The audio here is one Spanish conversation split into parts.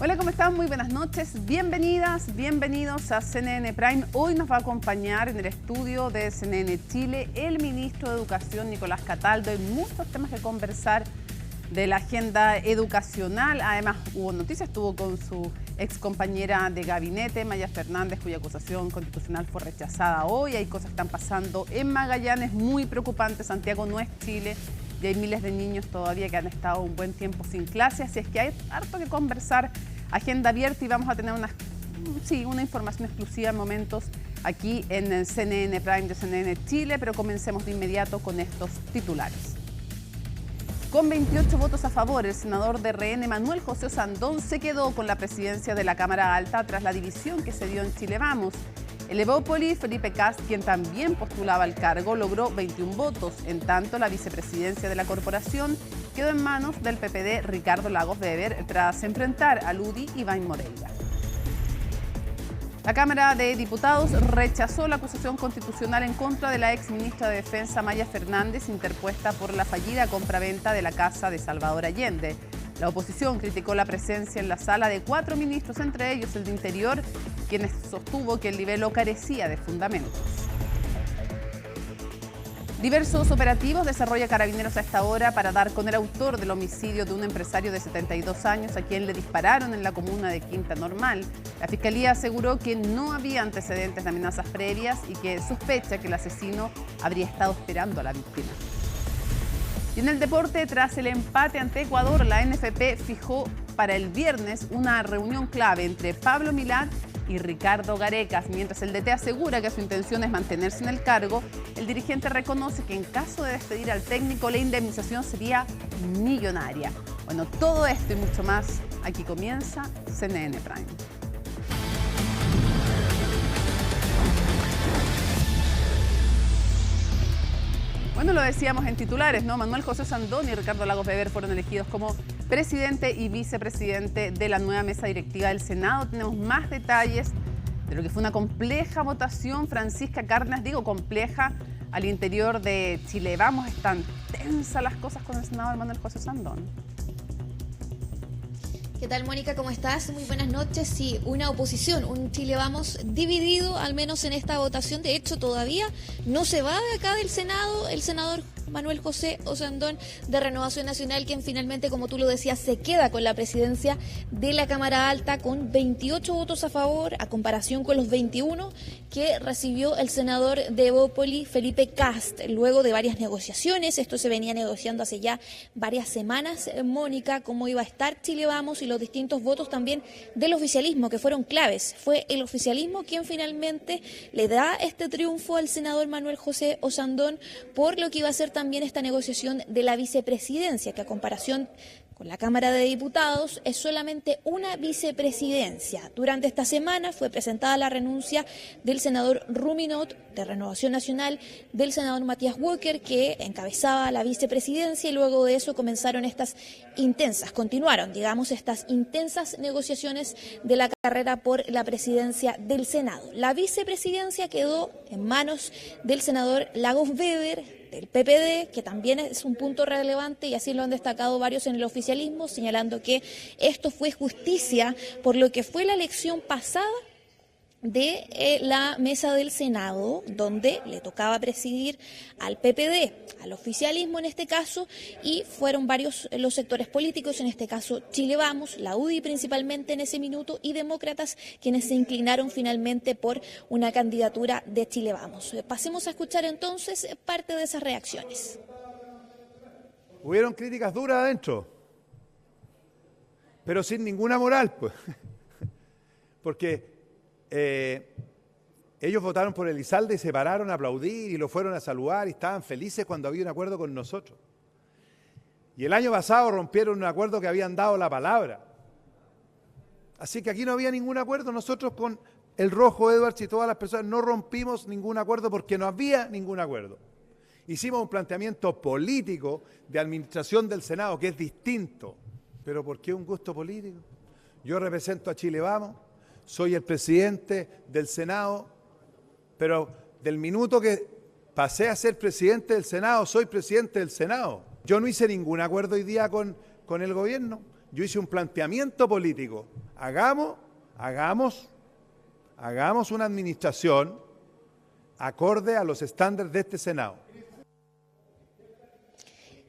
Hola, ¿cómo están? Muy buenas noches. Bienvenidas, bienvenidos a CNN Prime. Hoy nos va a acompañar en el estudio de CNN Chile el ministro de Educación, Nicolás Cataldo. Hay muchos temas que conversar de la agenda educacional. Además, hubo noticias, estuvo con su ex compañera de gabinete, Maya Fernández, cuya acusación constitucional fue rechazada hoy. Hay cosas que están pasando en Magallanes muy preocupantes. Santiago no es Chile y hay miles de niños todavía que han estado un buen tiempo sin clase. Así es que hay harto que conversar. Agenda abierta y vamos a tener una información exclusiva en momentos aquí en el CNN Prime de CNN Chile, pero comencemos de inmediato con estos titulares. Con 28 votos a favor, el senador de RN Manuel José Osandón se quedó con la presidencia de la Cámara Alta tras la división que se dio en Chile Vamos. El Evópolis, Felipe Kast, quien también postulaba al cargo, logró 21 votos. En tanto, la vicepresidencia de la corporación quedó en manos del PPD Ricardo Lagos Weber tras enfrentar a UDI Iván Moreira. La Cámara de Diputados rechazó la acusación constitucional en contra de la exministra de Defensa Maya Fernández, interpuesta por la fallida compraventa de la casa de Salvador Allende. La oposición criticó la presencia en la sala de 4 ministros, entre ellos el de Interior, quienes sostuvo que el libelo carecía de fundamentos. Diversos operativos desarrolla Carabineros a esta hora para dar con el autor del homicidio de un empresario de 72 años a quien le dispararon en la comuna de Quinta Normal. La Fiscalía aseguró que no había antecedentes de amenazas previas y que sospecha que el asesino habría estado esperando a la víctima. Y en el deporte, tras el empate ante Ecuador, la NFP fijó para el viernes una reunión clave entre Pablo Milad y Ricardo Gareca. Mientras el DT asegura que su intención es mantenerse en el cargo, el dirigente reconoce que en caso de despedir al técnico, la indemnización sería millonaria. Bueno, todo esto y mucho más, aquí comienza CNN Prime. Bueno, lo decíamos en titulares, ¿no? Manuel José Osandón y Ricardo Lagos Weber fueron elegidos como presidente y vicepresidente de la nueva mesa directiva del Senado. Tenemos más detalles de lo que fue una compleja votación. Francisca Cárdenas, digo compleja, al interior de Chile Vamos. Están tensas las cosas con el senador Manuel José Osandón. ¿Qué tal, Mónica? ¿Cómo estás? Muy buenas noches. Sí, una oposición, un Chile Vamos dividido, al menos en esta votación. De hecho, todavía no se va de acá del Senado el senador Manuel José Osandón de Renovación Nacional, quien finalmente, como tú lo decías, se queda con la presidencia de la Cámara Alta con 28 votos a favor, a comparación con los 21 que recibió el senador de Evópolis, Felipe Kast, luego de varias negociaciones. Esto se venía negociando hace ya varias semanas, Mónica, cómo iba a estar Chile Vamos y los distintos votos también del oficialismo, que fueron claves. Fue el oficialismo quien finalmente le da este triunfo al senador Manuel José Osandón por lo que iba a ser también esta negociación de la vicepresidencia, que a comparación con la Cámara de Diputados es solamente una vicepresidencia. Durante esta semana fue presentada la renuncia del senador Ruminot de Renovación Nacional, del senador Matías Walker, que encabezaba la vicepresidencia, y luego de eso continuaron, estas intensas negociaciones de la carrera por la presidencia del Senado. La vicepresidencia quedó en manos del senador Lagos Weber, del PPD, que también es un punto relevante, y así lo han destacado varios en el oficialismo, señalando que esto fue justicia por lo que fue la elección pasada de la mesa del Senado, donde le tocaba presidir al PPD, al oficialismo en este caso, y fueron varios los sectores políticos, en este caso Chile Vamos, la UDI principalmente en ese minuto, y demócratas, quienes se inclinaron finalmente por una candidatura de Chile Vamos. Pasemos a escuchar entonces parte de esas reacciones. Hubieron críticas duras adentro, pero sin ninguna moral, pues, porque ellos votaron por Elizalde y se pararon a aplaudir y lo fueron a saludar y estaban felices cuando había un acuerdo con nosotros. Y el año pasado rompieron un acuerdo que habían dado la palabra. Así que aquí no había ningún acuerdo. Nosotros con el Rojo Edwards y todas las personas no rompimos ningún acuerdo porque no había ningún acuerdo. Hicimos un planteamiento político de administración del Senado que es distinto. ¿Pero por qué un gusto político? Yo represento a Chile Vamos. Soy el presidente del Senado, pero del minuto que pasé a ser presidente del Senado, soy presidente del Senado. Yo no hice ningún acuerdo hoy día con el gobierno. yo hice un planteamiento político. Hagamos una administración acorde a los estándares de este Senado.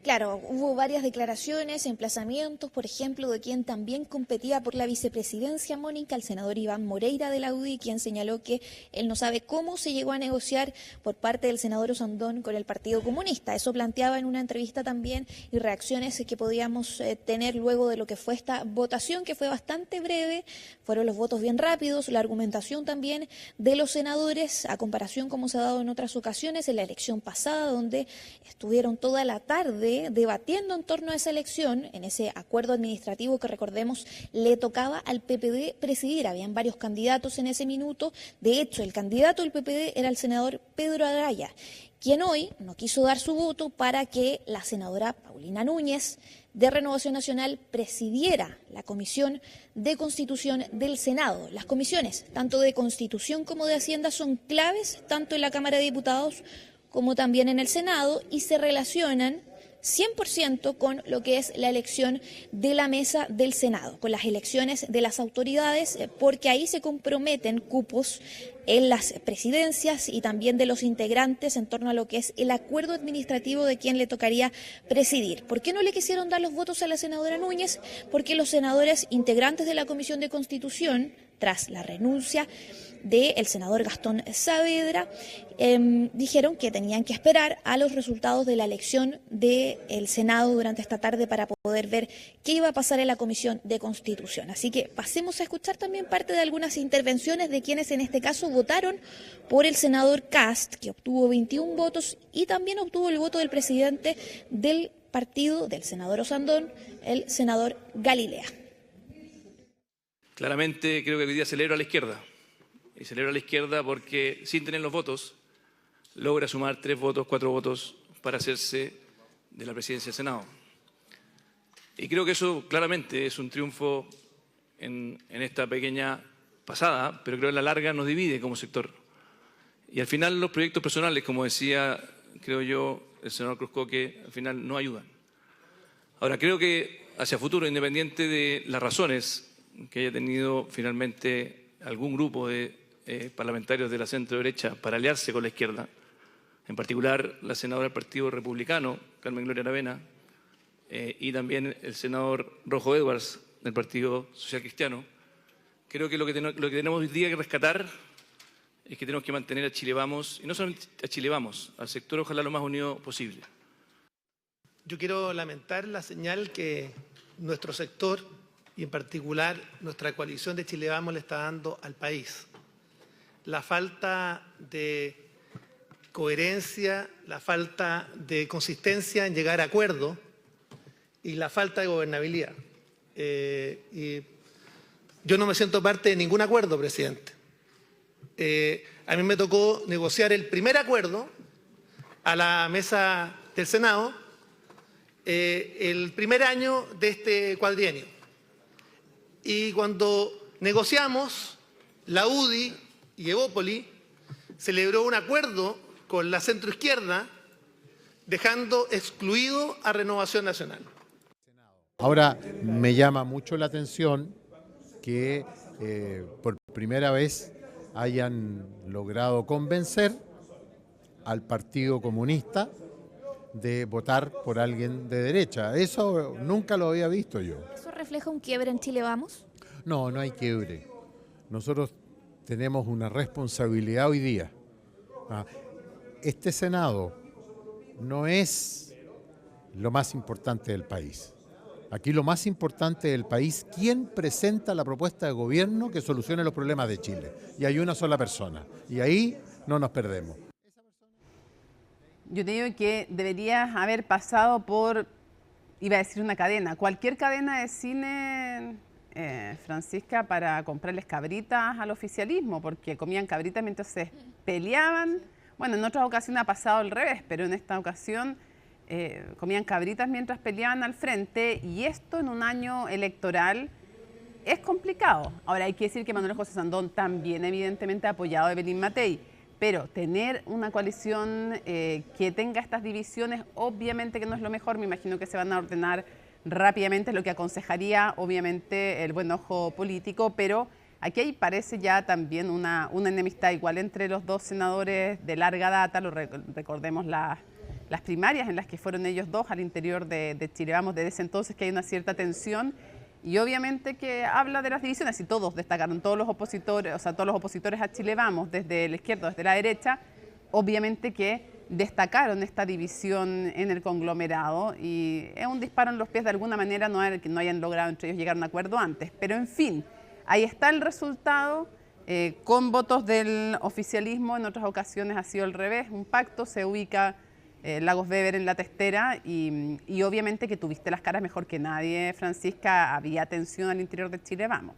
Claro, hubo varias declaraciones, emplazamientos, por ejemplo, de quien también competía por la vicepresidencia, Mónica, el senador Iván Moreira de la UDI, quien señaló que él no sabe cómo se llegó a negociar por parte del senador Osandón con el Partido Comunista. Eso planteaba en una entrevista también y reacciones que podíamos tener luego de lo que fue esta votación, que fue bastante breve, fueron los votos bien rápidos, la argumentación también de los senadores, a comparación como se ha dado en otras ocasiones, en la elección pasada, donde estuvieron toda la tarde debatiendo en torno a esa elección, en ese acuerdo administrativo que recordemos le tocaba al PPD presidir. Habían varios candidatos en ese minuto. De hecho, el candidato del PPD era el senador Pedro Araya, quien hoy no quiso dar su voto para que la senadora Paulina Núñez de Renovación Nacional presidiera la Comisión de Constitución del Senado. Las comisiones, tanto de Constitución como de Hacienda, son claves tanto en la Cámara de Diputados como también en el Senado y se relacionan 100% con lo que es la elección de la mesa del Senado, con las elecciones de las autoridades, porque ahí se comprometen cupos en las presidencias y también de los integrantes en torno a lo que es el acuerdo administrativo de quien le tocaría presidir. ¿Por qué no le quisieron dar los votos a la senadora Núñez? Porque los senadores integrantes de la Comisión de Constitución, tras la renuncia del senador Gastón Saavedra, dijeron que tenían que esperar a los resultados de la elección del Senado durante esta tarde para poder ver qué iba a pasar en la Comisión de Constitución. Así que pasemos a escuchar también parte de algunas intervenciones de quienes en este caso votaron por el senador Kast, que obtuvo 21 votos y también obtuvo el voto del presidente del partido del senador Osandón, el senador Galilea. Claramente creo que hoy día celebro a la izquierda. Y celebro a la izquierda porque, sin tener los votos, logra sumar 3 votos, 4 votos para hacerse de la presidencia del Senado. Y creo que eso claramente es un triunfo en esta pequeña pasada, pero creo que a la larga nos divide como sector. Y al final los proyectos personales, como decía, creo yo, el senador Cruzcoque, al final no ayudan. Ahora, creo que hacia futuro, independiente de las razones que haya tenido finalmente algún grupo de parlamentarios de la centro-derecha para aliarse con la izquierda, en particular la senadora del Partido Republicano, Carmen Gloria Aravena, y también el senador Rojo Edwards del Partido Social Cristiano, creo que lo que tenemos hoy día que rescatar es que tenemos que mantener a Chile Vamos, y no solamente a Chile Vamos, al sector ojalá lo más unido posible. Yo quiero lamentar la señal que nuestro sector, y en particular nuestra coalición de Chile Vamos, le está dando al país. La falta de coherencia, la falta de consistencia en llegar a acuerdos y la falta de gobernabilidad. Y yo no me siento parte de ningún acuerdo, presidente. A mí me tocó negociar el primer acuerdo a la mesa del Senado el primer año de este cuadrienio. Y cuando negociamos, la UDI y Evópoli celebró un acuerdo con la centroizquierda, dejando excluido a Renovación Nacional. Ahora, me llama mucho la atención que por primera vez hayan logrado convencer al Partido Comunista de votar por alguien de derecha. Eso nunca lo había visto yo. ¿Eso refleja un quiebre en Chile Vamos? No, no hay quiebre. Nosotros tenemos una responsabilidad hoy día. Este Senado no es lo más importante del país. Aquí lo más importante del país, ¿quién presenta la propuesta de gobierno que solucione los problemas de Chile? Y hay una sola persona. Y ahí no nos perdemos. Yo te digo que deberías haber pasado por, iba a decir una cadena, cualquier cadena de cine, Francisca, para comprarles cabritas al oficialismo, porque comían cabritas mientras se peleaban. Bueno, en otras ocasiones ha pasado al revés, pero en esta ocasión comían cabritas mientras peleaban al frente, y esto en un año electoral es complicado. Ahora hay que decir que Manuel José Osandón también evidentemente ha apoyado a Evelyn Matei, pero tener una coalición que tenga estas divisiones obviamente que no es lo mejor. Me imagino que se van a ordenar rápidamente, es lo que aconsejaría obviamente el buen ojo político, pero aquí ahí parece ya también una enemistad igual entre los dos senadores de larga data, recordemos las primarias en las que fueron ellos dos al interior de Chile Vamos, desde ese entonces que hay una cierta tensión y obviamente que habla de las divisiones y todos destacaron, todos los opositores, o sea, todos los opositores a Chile Vamos, desde la izquierda, desde la derecha, obviamente que destacaron esta división en el conglomerado y es un disparo en los pies de alguna manera que no hayan logrado entre ellos llegar a un acuerdo antes. Pero en fin, ahí está el resultado, con votos del oficialismo, en otras ocasiones ha sido al revés, un pacto, se ubica Lagos Weber en la testera y obviamente que tuviste las caras mejor que nadie, Francisca, había tensión al interior de Chile Vamos.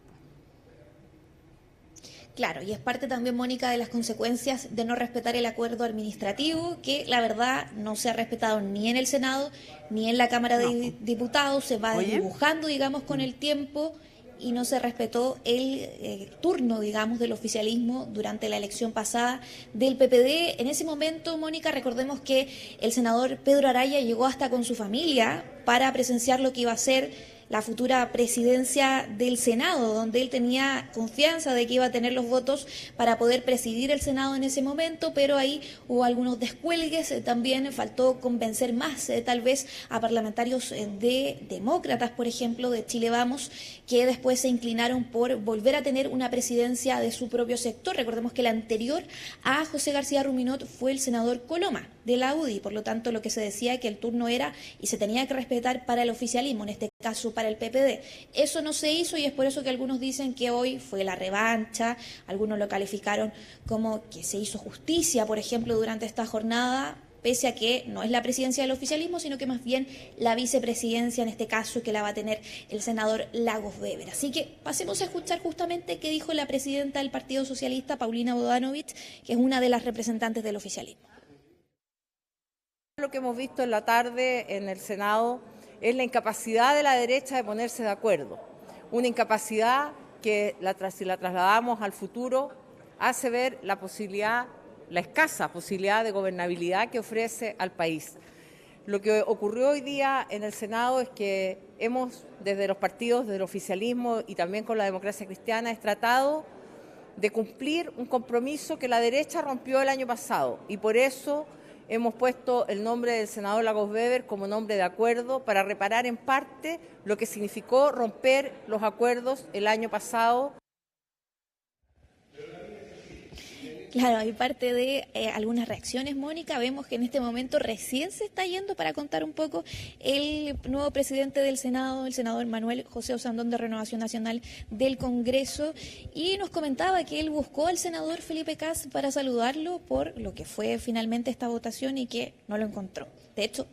Claro, y es parte también, Mónica, de las consecuencias de no respetar el acuerdo administrativo, que la verdad no se ha respetado ni en el Senado ni en la Cámara de Diputados, se va dibujando, digamos, con el tiempo y no se respetó el turno, digamos, del oficialismo durante la elección pasada del PPD. En ese momento, Mónica, recordemos que el senador Pedro Araya llegó hasta con su familia para presenciar lo que iba a ser la futura presidencia del Senado, donde él tenía confianza de que iba a tener los votos para poder presidir el Senado en ese momento, pero ahí hubo algunos descuelgues, también faltó convencer más tal vez a parlamentarios de demócratas, por ejemplo, de Chile Vamos, que después se inclinaron por volver a tener una presidencia de su propio sector. Recordemos que el anterior a José García Ruminot fue el senador Coloma, de la UDI, por lo tanto lo que se decía que el turno era y se tenía que respetar para el oficialismo, en este caso para el PPD. Eso no se hizo y es por eso que algunos dicen que hoy fue la revancha, algunos lo calificaron como que se hizo justicia, por ejemplo, durante esta jornada, pese a que no es la presidencia del oficialismo, sino que más bien la vicepresidencia en este caso que la va a tener el senador Lagos Weber. Así que pasemos a escuchar justamente qué dijo la presidenta del Partido Socialista, Paulina Bodanovich, que es una de las representantes del oficialismo. Lo que hemos visto en la tarde en el Senado es la incapacidad de la derecha de ponerse de acuerdo. Una incapacidad que, si la trasladamos al futuro, hace ver la posibilidad, la escasa posibilidad de gobernabilidad que ofrece al país. Lo que ocurrió hoy día en el Senado es que hemos, desde los partidos del oficialismo y también con la democracia cristiana, tratado de cumplir un compromiso que la derecha rompió el año pasado y por eso hemos puesto el nombre del senador Lagos Weber como nombre de acuerdo para reparar en parte lo que significó romper los acuerdos el año pasado. Claro, hay parte de algunas reacciones, Mónica. Vemos que en este momento recién se está yendo, para contar un poco, el nuevo presidente del Senado, el senador Manuel José Osandón, de Renovación Nacional del Congreso, y nos comentaba que él buscó al senador Felipe Kast para saludarlo por lo que fue finalmente esta votación y que no lo encontró. De hecho,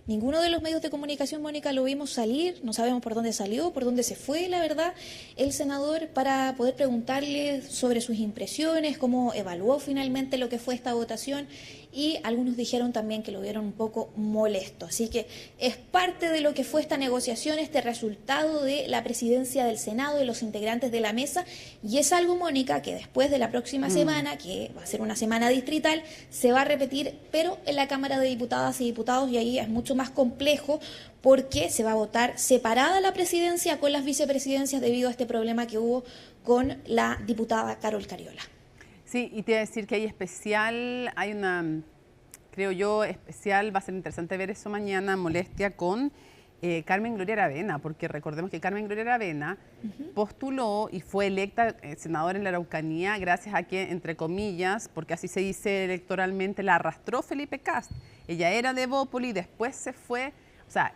ninguno de los medios de comunicación, Mónica, lo vimos salir, no sabemos por dónde salió, por dónde se fue, la verdad, el senador, para poder preguntarle sobre sus impresiones, cómo evaluó finalmente lo que fue esta votación, y algunos dijeron también que lo vieron un poco molesto. Así que es parte de lo que fue esta negociación, este resultado de la presidencia del Senado, de los integrantes de la mesa, y es algo, Mónica, que después de la próxima semana, que va a ser una semana distrital, se va a repetir, pero en la Cámara de Diputadas y Diputados, y ahí es mucho más complejo porque se va a votar separada la presidencia con las vicepresidencias debido a este problema que hubo con la diputada Carol Cariola. Sí, y te iba a decir que hay una, creo yo, especial, va a ser interesante ver eso mañana, molestia con Carmen Gloria Aravena, porque recordemos que Carmen Gloria Aravena postuló y fue electa senadora en la Araucanía gracias a que, entre comillas, porque así se dice electoralmente, la arrastró Felipe Kast. Ella era de Evópoli, después se fue, o sea,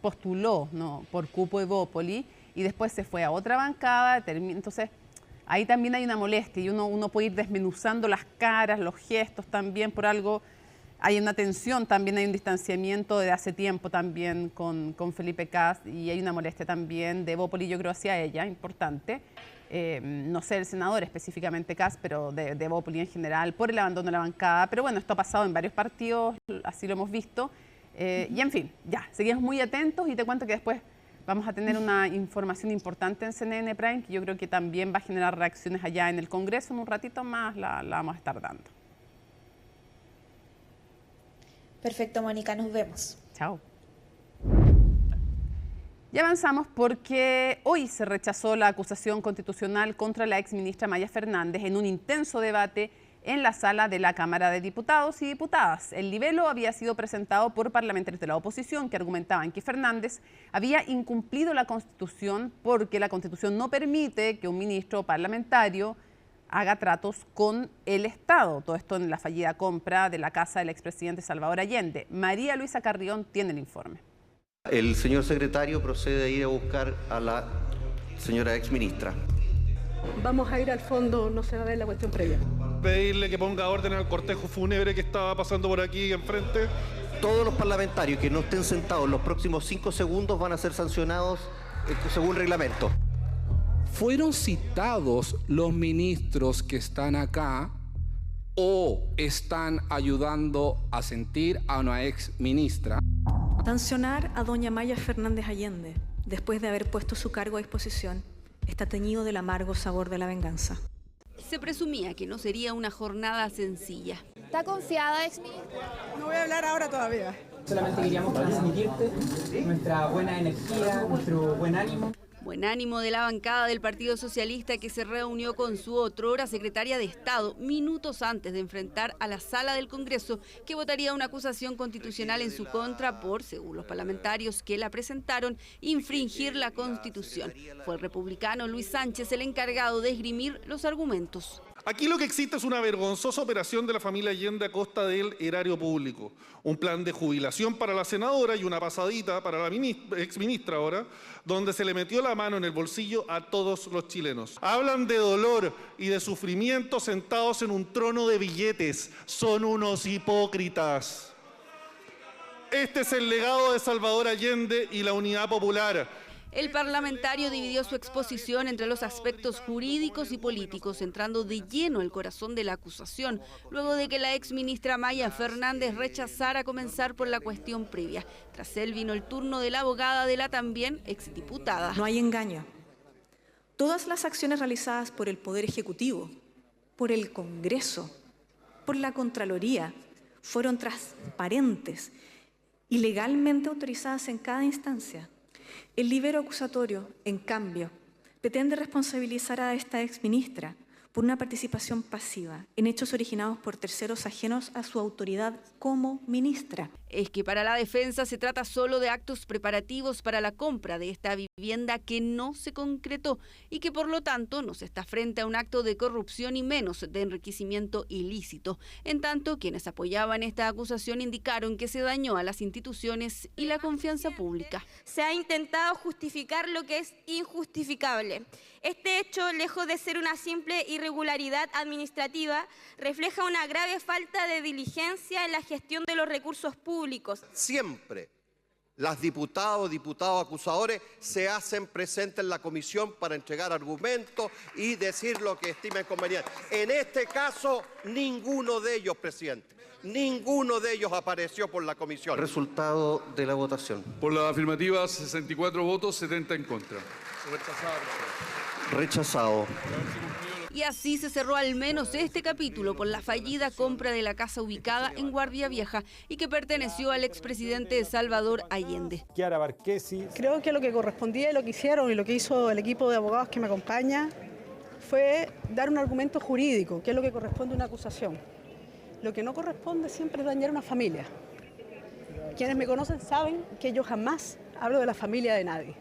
postuló por cupo Evópoli y después se fue a otra bancada, entonces ahí también hay una molestia y uno puede ir desmenuzando las caras, los gestos también por algo. Hay una tensión, también hay un distanciamiento de hace tiempo también con Felipe Kast y hay una molestia también de Evópoli, yo creo, hacia ella, importante. No sé el senador específicamente Kast, pero de Evópoli en general, por el abandono de la bancada. Pero bueno, esto ha pasado en varios partidos, así lo hemos visto. Y en fin, ya, seguimos muy atentos y te cuento que después vamos a tener una información importante en CNN Prime que yo creo que también va a generar reacciones allá en el Congreso. En un ratito más la vamos a estar dando. Perfecto, Mónica, nos vemos. Chao. Y avanzamos porque hoy se rechazó la acusación constitucional contra la exministra Maya Fernández en un intenso debate en la sala de la Cámara de Diputados y Diputadas. El libelo había sido presentado por parlamentarios de la oposición que argumentaban que Fernández había incumplido la Constitución porque la Constitución no permite que un ministro parlamentario haga tratos con el Estado. Todo esto en la fallida compra de la casa del expresidente Salvador Allende. María Luisa Carrión tiene el informe. El señor secretario procede a ir a buscar a la señora exministra. Vamos a ir al fondo, no se va a ver la cuestión previa. Pedirle que ponga orden al cortejo fúnebre que estaba pasando por aquí enfrente. Todos los parlamentarios que no estén sentados los próximos 5 segundos van a ser sancionados según reglamento. ¿Fueron citados los ministros que están acá o están ayudando a sentir a una ex ministra? Sancionar a doña Maya Fernández Allende, después de haber puesto su cargo a disposición, está teñido del amargo sabor de la venganza. Se presumía que no sería una jornada sencilla. ¿Está confiada, exministra? No voy a hablar ahora todavía. Solamente queríamos transmitirte nuestra buena energía, nuestro buen ánimo. Buen ánimo de la bancada del Partido Socialista que se reunió con su otrora secretaria de Estado minutos antes de enfrentar a la sala del Congreso que votaría una acusación constitucional en su contra por, según los parlamentarios que la presentaron, infringir la Constitución. Fue el republicano Luis Sánchez el encargado de esgrimir los argumentos. Aquí lo que existe es una vergonzosa operación de la familia Allende a costa del erario público. Un plan de jubilación para la senadora y una pasadita para la exministra ahora, donde se le metió la mano en el bolsillo a todos los chilenos. Hablan de dolor y de sufrimiento sentados en un trono de billetes. Son unos hipócritas. Este es el legado de Salvador Allende y la Unidad Popular. El parlamentario dividió su exposición entre los aspectos jurídicos y políticos, entrando de lleno el corazón de la acusación, luego de que la exministra Maya Fernández rechazara comenzar por la cuestión previa. Tras él vino el turno de la abogada de la también exdiputada. No hay engaño. Todas las acciones realizadas por el Poder Ejecutivo, por el Congreso, por la Contraloría, fueron transparentes y legalmente autorizadas en cada instancia. El libero acusatorio, en cambio, pretende responsabilizar a esta exministra por una participación pasiva en hechos originados por terceros ajenos a su autoridad como ministra. Es que para la defensa se trata solo de actos preparativos para la compra de esta vivienda que no se concretó y que por lo tanto no se está frente a un acto de corrupción y menos de enriquecimiento ilícito. En tanto, quienes apoyaban esta acusación indicaron que se dañó a las instituciones y la confianza pública. Se ha intentado justificar lo que es injustificable. Este hecho, lejos de ser una simple irregularidad administrativa, refleja una grave falta de diligencia en la gestión de los recursos públicos. Siempre las diputadas o diputados acusadores se hacen presentes en la comisión para entregar argumentos y decir lo que estimen conveniente. En este caso, ninguno de ellos, presidente, ninguno de ellos apareció por la comisión. Resultado de la votación. Por la afirmativa, 64 votos, 70 en contra. Rechazado. Y así se cerró al menos este capítulo por la fallida compra de la casa ubicada en Guardia Vieja y que perteneció al expresidente Salvador Allende. Creo que lo que correspondía y lo que hicieron y lo que hizo el equipo de abogados que me acompaña fue dar un argumento jurídico, que es lo que corresponde a una acusación. Lo que no corresponde siempre es dañar a una familia. Quienes me conocen saben que yo jamás hablo de la familia de nadie.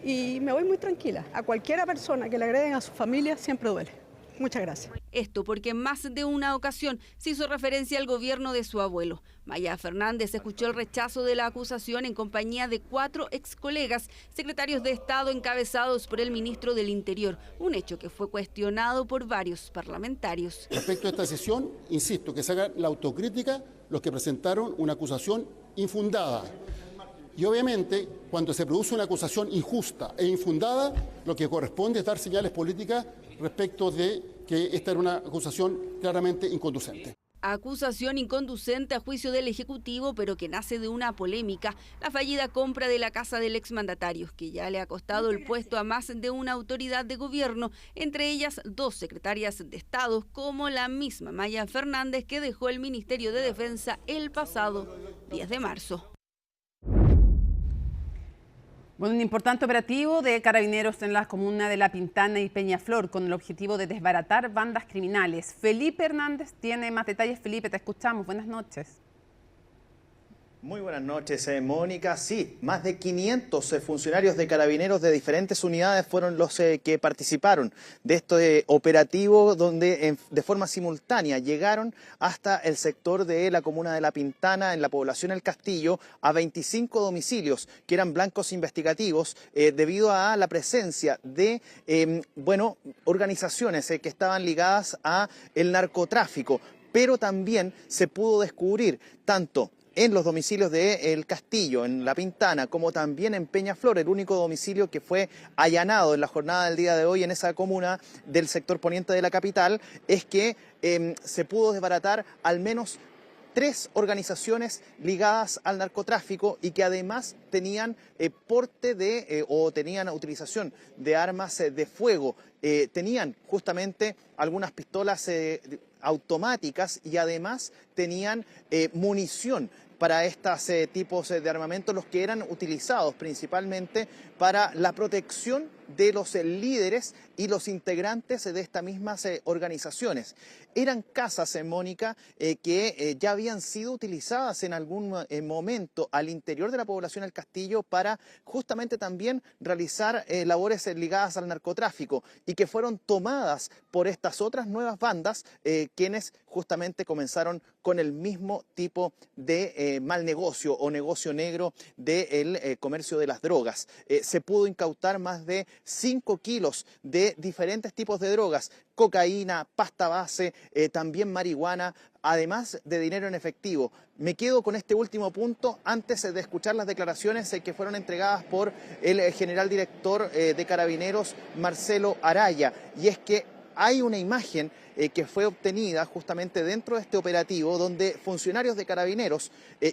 Y me voy muy tranquila. A cualquiera persona que le agreden a su familia siempre duele. Muchas gracias. Esto porque en más de una ocasión se hizo referencia al gobierno de su abuelo. Maya Fernández escuchó el rechazo de la acusación en compañía de 4 excolegas, secretarios de Estado encabezados por el ministro del Interior, un hecho que fue cuestionado por varios parlamentarios. Respecto a esta sesión, insisto, que se haga la autocrítica los que presentaron una acusación infundada. Y obviamente, cuando se produce una acusación injusta e infundada, lo que corresponde es dar señales políticas respecto de que esta era una acusación claramente inconducente. Acusación inconducente a juicio del Ejecutivo, pero que nace de una polémica, la fallida compra de la casa del exmandatario, que ya le ha costado el puesto a más de una autoridad de gobierno, entre ellas 2 secretarias de Estado, como la misma Maya Fernández, que dejó el Ministerio de Defensa el pasado 10 de marzo. Bueno, un importante operativo de carabineros en las comunas de La Pintana y Peñaflor con el objetivo de desbaratar bandas criminales. Felipe Hernández tiene más detalles. Felipe, te escuchamos. Buenas noches. Muy buenas noches, Mónica. Sí, más de 500 funcionarios de carabineros de diferentes unidades fueron los que participaron de este operativo donde de forma simultánea llegaron hasta el sector de la comuna de La Pintana, en la población El Castillo, a 25 domicilios que eran blancos investigativos debido a la presencia de organizaciones que estaban ligadas a el narcotráfico, pero también se pudo descubrir tanto en los domicilios de El Castillo, en La Pintana, como también en Peñaflor, el único domicilio que fue allanado en la jornada del día de hoy en esa comuna del sector poniente de la capital, es que se pudo desbaratar al menos 3 organizaciones ligadas al narcotráfico y que además tenían porte de o tenían utilización de armas de fuego. Tenían justamente algunas pistolas automáticas y además tenían munición para estos tipos de armamentos, los que eran utilizados principalmente para la protección de los líderes y los integrantes de estas mismas organizaciones. Eran casas, Mónica, que ya habían sido utilizadas en algún momento al interior de la población del Castillo para justamente también realizar labores ligadas al narcotráfico y que fueron tomadas por estas otras nuevas bandas, quienes justamente comenzaron con el mismo tipo de mal negocio o negocio negro del comercio de las drogas. Se pudo incautar más de 5 kilos de diferentes tipos de drogas, cocaína, pasta base, también marihuana, además de dinero en efectivo. Me quedo con este último punto antes de escuchar las declaraciones que fueron entregadas por el general director de Carabineros, Marcelo Araya, y es que hay una imagen que fue obtenida justamente dentro de este operativo donde funcionarios de Carabineros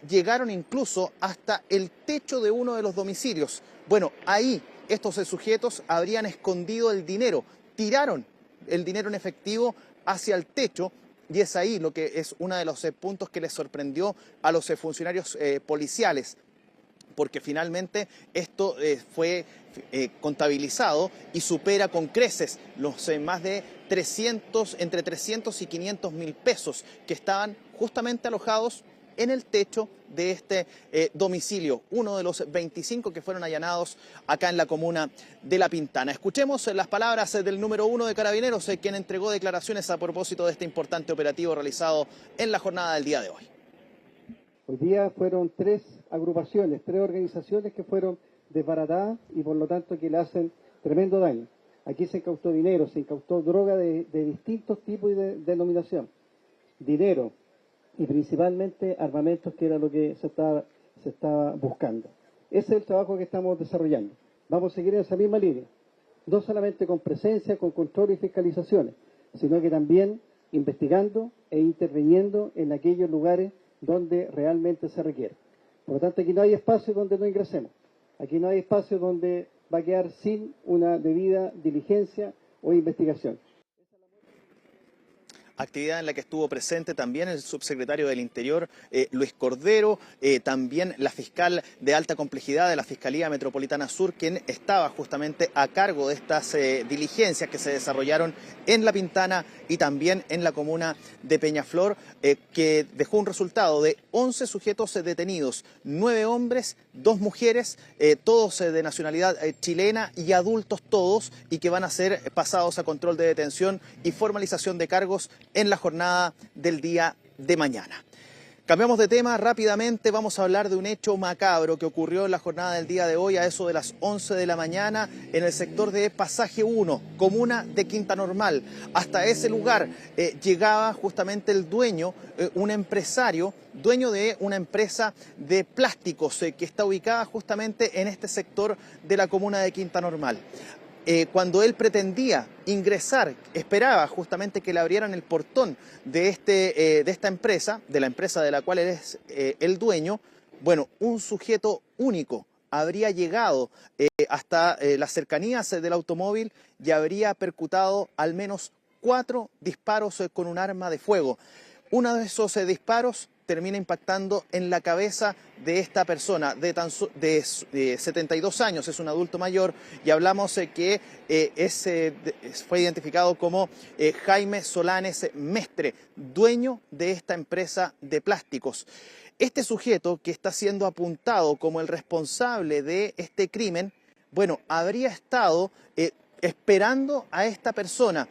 llegaron incluso hasta el techo de uno de los domicilios. Bueno, ahí estos sujetos habrían escondido el dinero, tiraron el dinero en efectivo hacia el techo y es ahí lo que es uno de los puntos que les sorprendió a los funcionarios policiales, porque finalmente esto fue contabilizado y supera con creces los más de 300, entre 300 y 500 mil pesos que estaban justamente alojados en el techo de este domicilio, uno de los 25 que fueron allanados acá en la comuna de La Pintana. Escuchemos las palabras del número 1 de Carabineros, quien entregó declaraciones a propósito de este importante operativo realizado en la jornada del día de hoy. Hoy día fueron 3 agrupaciones, 3 organizaciones que fueron desbaratadas y por lo tanto que le hacen tremendo daño. Aquí se incautó dinero, se incautó droga de distintos tipos y de denominación. Dinero y principalmente armamentos, que era lo que se estaba buscando. Ese es el trabajo que estamos desarrollando. Vamos a seguir en esa misma línea, no solamente con presencia, con control y fiscalizaciones, sino que también investigando e interviniendo en aquellos lugares donde realmente se requiere. Por lo tanto, aquí no hay espacio donde no ingresemos. Aquí no hay espacio donde va a quedar sin una debida diligencia o investigación. Actividad en la que estuvo presente también el subsecretario del Interior, Luis Cordero, también la fiscal de alta complejidad de la Fiscalía Metropolitana Sur, quien estaba justamente a cargo de estas diligencias que se desarrollaron en La Pintana y también en la comuna de Peñaflor, que dejó un resultado de 11 sujetos detenidos, 9 hombres, 2 mujeres, todos de nacionalidad chilena y adultos todos, y que van a ser pasados a control de detención y formalización de cargos en la jornada del día de mañana. Cambiamos de tema rápidamente, vamos a hablar de un hecho macabro que ocurrió en la jornada del día de hoy a eso de las 11 de la mañana en el sector de Pasaje 1, comuna de Quinta Normal. Hasta ese lugar llegaba justamente el dueño, un empresario, dueño de una empresa de plásticos que está ubicada justamente en este sector de la comuna de Quinta Normal. Cuando él pretendía ingresar, esperaba justamente que le abrieran el portón de esta empresa, de la empresa de la cual él es el dueño. Bueno, un sujeto único habría llegado hasta las cercanías del automóvil y habría percutado al menos 4 disparos con un arma de fuego. Uno de esos disparos termina impactando en la cabeza de esta persona de 72 años, es un adulto mayor, y hablamos que fue identificado como Jaime Solanes Mestre, dueño de esta empresa de plásticos. Este sujeto que está siendo apuntado como el responsable de este crimen, bueno, habría estado esperando a esta persona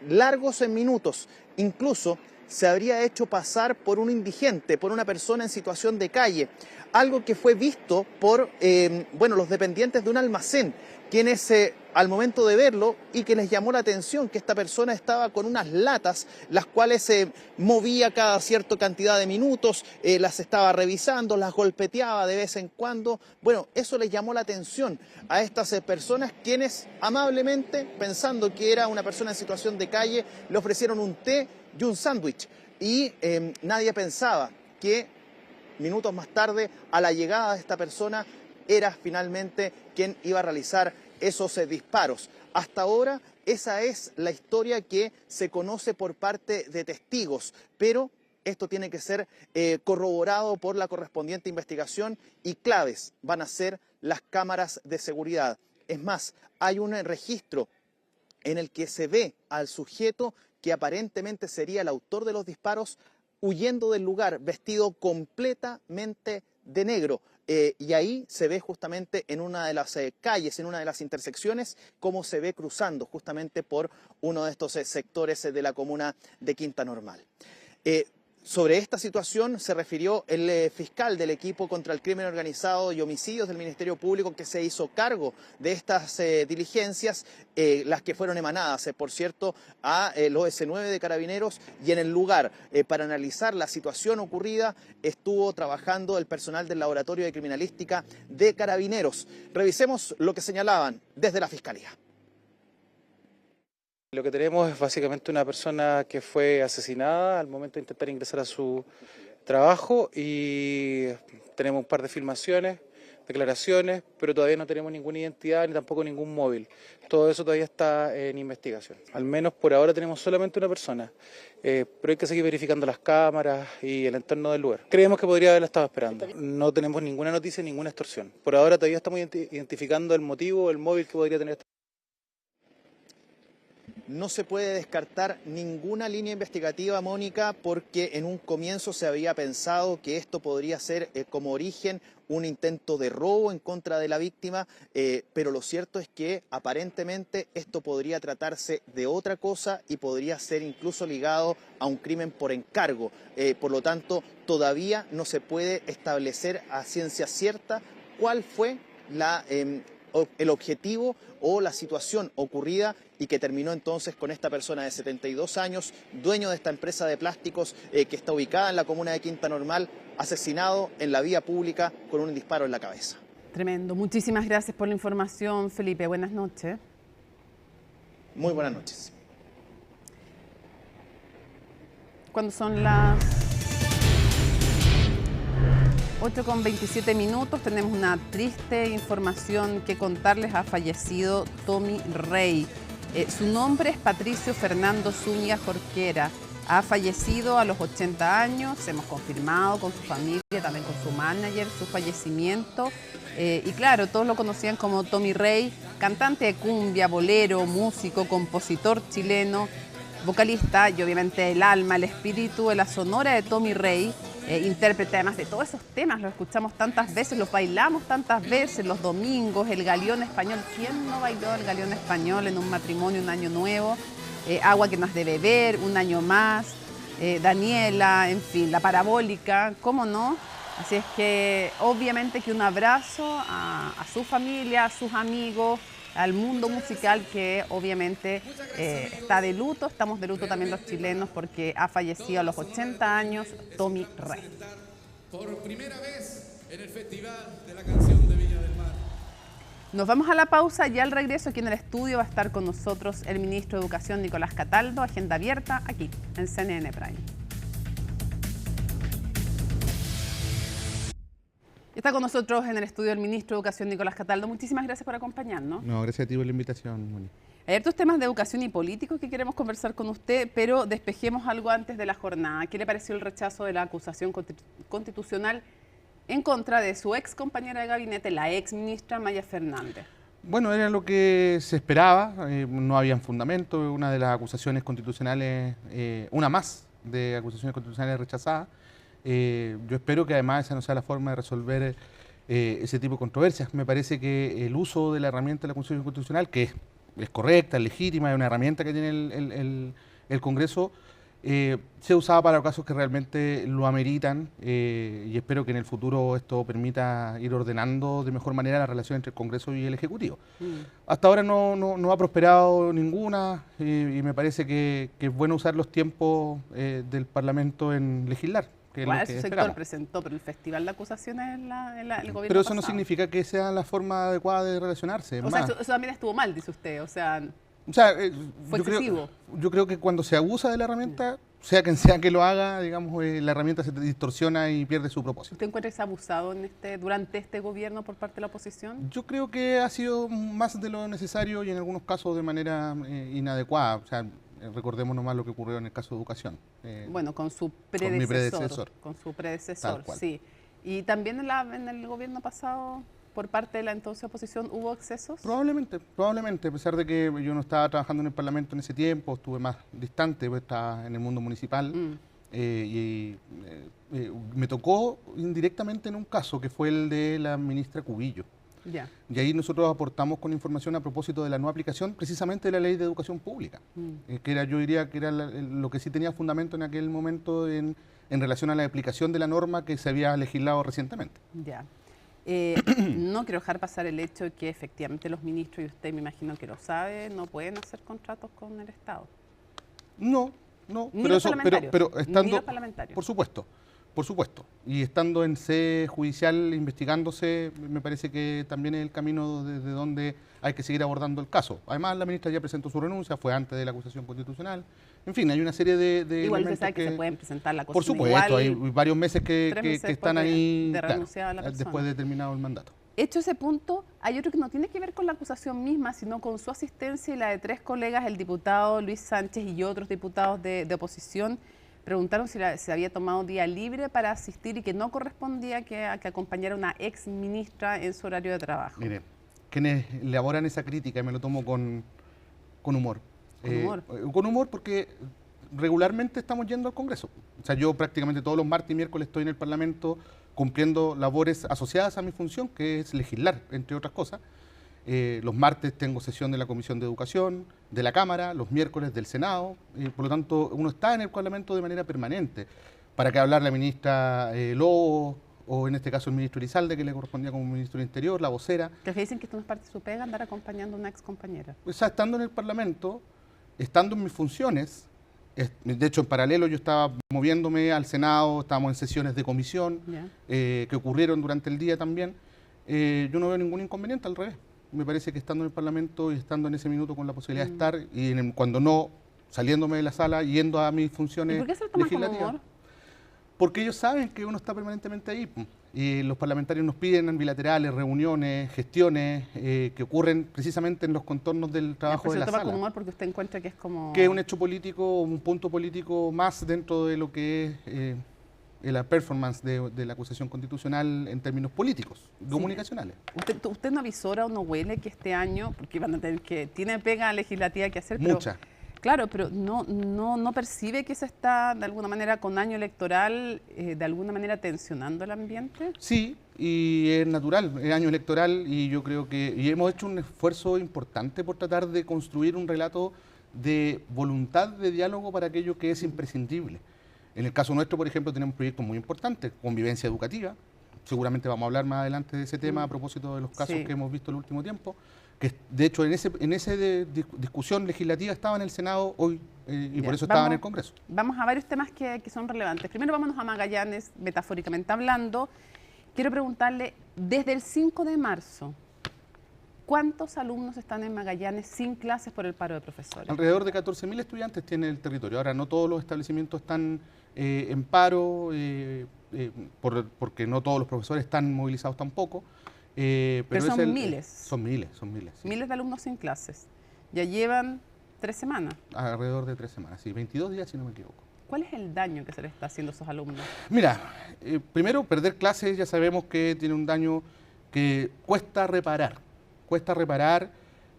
largos minutos, incluso se habría hecho pasar por un indigente, por una persona en situación de calle, algo que fue visto por los dependientes de un almacén, quienes al momento de verlo y que les llamó la atención que esta persona estaba con unas latas, las cuales se movía cada cierta cantidad de minutos, las estaba revisando, las golpeteaba de vez en cuando. Bueno, eso les llamó la atención a estas personas, quienes amablemente, pensando que era una persona en situación de calle, le ofrecieron un té y un sándwich. Y nadie pensaba que minutos más tarde, a la llegada de esta persona, era finalmente quien iba a realizar esos disparos. Hasta ahora, esa es la historia que se conoce por parte de testigos, pero esto tiene que ser corroborado por la correspondiente investigación y claves van a ser las cámaras de seguridad. Es más, hay un registro en el que se ve al sujeto que aparentemente sería el autor de los disparos huyendo del lugar, vestido completamente de negro. Y ahí se ve justamente en una de las calles, en una de las intersecciones, cómo se ve cruzando justamente por uno de estos sectores de la comuna de Quinta Normal. Sobre esta situación se refirió el fiscal del equipo contra el crimen organizado y homicidios del Ministerio Público, que se hizo cargo de estas diligencias, las que fueron emanadas, por cierto, a los S9 de Carabineros, y en el lugar para analizar la situación ocurrida estuvo trabajando el personal del Laboratorio de Criminalística de Carabineros. Revisemos lo que señalaban desde la Fiscalía. Lo que tenemos es básicamente una persona que fue asesinada al momento de intentar ingresar a su trabajo, y tenemos un par de filmaciones, declaraciones, pero todavía no tenemos ninguna identidad ni tampoco ningún móvil. Todo eso todavía está en investigación. Al menos por ahora tenemos solamente una persona, pero hay que seguir verificando las cámaras y el entorno del lugar. Creemos que podría haberla estado esperando. No tenemos ninguna noticia, ninguna extorsión. Por ahora todavía estamos identificando el motivo, el móvil que podría tener esta. No se puede descartar ninguna línea investigativa, Mónica, porque en un comienzo se había pensado que esto podría ser como origen un intento de robo en contra de la víctima, pero lo cierto es que aparentemente esto podría tratarse de otra cosa y podría ser incluso ligado a un crimen por encargo. Por lo tanto, todavía no se puede establecer a ciencia cierta cuál fue el objetivo o la situación ocurrida y que terminó entonces con esta persona de 72 años, dueño de esta empresa de plásticos que está ubicada en la comuna de Quinta Normal, asesinado en la vía pública con un disparo en la cabeza. Tremendo. Muchísimas gracias por la información, Felipe. Buenas noches. Muy buenas noches. Cuando son las 8:27, tenemos una triste información que contarles. Ha fallecido Tommy Rey. Su nombre es Patricio Fernando Zúñiga Jorquera. Ha fallecido a los 80 años. Hemos confirmado con su familia, también con su manager, su fallecimiento. Y claro, todos lo conocían como Tommy Rey, cantante de cumbia, bolero, músico, compositor chileno, vocalista y obviamente el alma, el espíritu de la sonora de Tommy Rey. Intérprete además de todos esos temas, los escuchamos tantas veces, los bailamos tantas veces, los domingos, el galeón español. ¿Quién no bailó el galeón español en un matrimonio, un año nuevo? Agua que nos de beber, un año más, Daniela, en fin, la parabólica, ¿cómo no? Así es que obviamente que un abrazo a su familia, a sus amigos, al mundo musical que obviamente está de luto. Estamos de luto también los chilenos porque ha fallecido a los 80 años Tommy Rey. Por primera vez en el Festival de la Canción de Viña del Mar. Nos vamos a la pausa y al regreso aquí en el estudio va a estar con nosotros el ministro de Educación Nicolás Cataldo. Agenda abierta aquí en CNN Prime. Está con nosotros en el estudio el ministro de Educación Nicolás Cataldo. Muchísimas gracias por acompañarnos. No, gracias a ti por la invitación, Moni. Hay otros temas de educación y políticos que queremos conversar con usted, pero despejemos algo antes de la jornada. ¿Qué le pareció el rechazo de la acusación constitucional en contra de su ex compañera de gabinete, la ex ministra Maya Fernández? Bueno, era lo que se esperaba, no habían fundamento, una de las acusaciones constitucionales, una más de acusaciones constitucionales rechazadas. Yo espero que además esa no sea la forma de resolver ese tipo de controversias. Me parece que el uso de la herramienta de la acusación constitucional, que es correcta, es legítima, es una herramienta que tiene el Congreso, se usaba para casos que realmente lo ameritan y espero que en el futuro esto permita ir ordenando de mejor manera la relación entre el Congreso y el Ejecutivo. Hasta ahora no ha prosperado ninguna y me parece que es bueno usar los tiempos del Parlamento en legislar. Igual su sector presentó, pero el festival de acusaciones el gobierno Pero eso no pasado. significa que sea la forma adecuada de relacionarse. O sea, eso también estuvo mal, dice usted, o sea fue excesivo. Yo creo que cuando se abusa de la herramienta, sea quien sea que lo haga, digamos, la herramienta se distorsiona y pierde su propósito. ¿Usted encuentra que se ha abusado durante este gobierno por parte de la oposición? Yo creo que ha sido más de lo necesario y en algunos casos de manera inadecuada. O sea, recordemos nomás lo que ocurrió en el caso de educación. Bueno, con su predecesor, sí. Y también en el gobierno pasado, por parte de la entonces oposición, ¿hubo excesos? Probablemente, a pesar de que yo no estaba trabajando en el Parlamento en ese tiempo, estuve más distante, pues estaba en el mundo municipal me tocó indirectamente en un caso que fue el de la ministra Cubillo. Ya. Y ahí nosotros aportamos con información a propósito de la no aplicación precisamente de la Ley de Educación Pública, que era, yo diría que era lo que sí tenía fundamento en aquel momento en relación a la aplicación de la norma que se había legislado recientemente. Ya. No quiero dejar pasar el hecho de que efectivamente los ministros, y usted me imagino que lo sabe, no pueden hacer contratos con el Estado. No, Ni los parlamentarios. pero estando, ni los parlamentarios. Por supuesto. Y estando en sede judicial investigándose, me parece que también es el camino desde donde hay que seguir abordando el caso. Además, la ministra ya presentó su renuncia, fue antes de la acusación constitucional. En fin, hay una serie de igual usted sabe que se pueden presentar la acusación. Por supuesto, hay varios meses que están ahí después de terminado el mandato. Hecho ese punto, hay otro que no tiene que ver con la acusación misma, sino con su asistencia y la de 3 colegas, el diputado Luis Sánchez y otros diputados de oposición. Preguntaron si se había tomado día libre para asistir y que no correspondía que acompañara a una ex ministra en su horario de trabajo. Mire, quienes elaboran esa crítica, y me lo tomo con humor. Con humor porque regularmente estamos yendo al Congreso. O sea, yo prácticamente todos los martes y miércoles estoy en el Parlamento cumpliendo labores asociadas a mi función, que es legislar, entre otras cosas. Los martes tengo sesión de la Comisión de Educación, de la Cámara, los miércoles del Senado, por lo tanto uno está en el Parlamento de manera permanente. ¿Para qué hablar la ministra Lobo o en este caso el ministro Elizalde, que le correspondía como ministro del Interior, la vocera? ¿Te dicen que esto no es parte de su pega, andar acompañando a una ex compañera? O sea, estando en el Parlamento, estando en mis funciones, de hecho en paralelo yo estaba moviéndome al Senado, estábamos en sesiones de comisión que ocurrieron durante el día también, yo no veo ningún inconveniente, al revés. Me parece que estando en el Parlamento y estando en ese minuto con la posibilidad de estar, y cuando no, saliéndome de la sala, yendo a mis funciones legislativas. ¿Y por qué se lo toman con humor? Porque ellos saben que uno está permanentemente ahí. Y los parlamentarios nos piden bilaterales, reuniones, gestiones, que ocurren precisamente en los contornos del trabajo de la sala. ¿Se toma con humor porque usted encuentra que es como...? Que es un hecho político, un punto político más dentro de lo que es... la performance de la acusación constitucional en términos políticos, comunicacionales. ¿Usted no avisora o no huele que este año, porque van a tener tiene pega legislativa que hacer, pero, mucha? Claro, pero no percibe que se está de alguna manera con año electoral, de alguna manera tensionando el ambiente? Sí, y es natural, es año electoral y yo creo que hemos hecho un esfuerzo importante por tratar de construir un relato de voluntad de diálogo para aquello que es imprescindible. En el caso nuestro, por ejemplo, tenemos proyectos muy importantes, convivencia educativa, seguramente vamos a hablar más adelante de ese tema a propósito de los casos que hemos visto en el último tiempo, que de hecho en esa discusión legislativa estaba en el Senado hoy y por eso estaba en el Congreso. Vamos a varios temas que son relevantes. Primero vámonos a Magallanes, metafóricamente hablando. Quiero preguntarle, desde el 5 de marzo, ¿cuántos alumnos están en Magallanes sin clases por el paro de profesores? Alrededor de 14.000 estudiantes tiene el territorio. Ahora, no todos los establecimientos están en paro, porque no todos los profesores están movilizados tampoco. Pero son miles. Son miles. Sí. Miles de alumnos sin clases. Ya llevan 3 semanas. Alrededor de 3 semanas, sí, 22 días si no me equivoco. ¿Cuál es el daño que se le está haciendo a esos alumnos? Mira, primero perder clases ya sabemos que tiene un daño que cuesta reparar.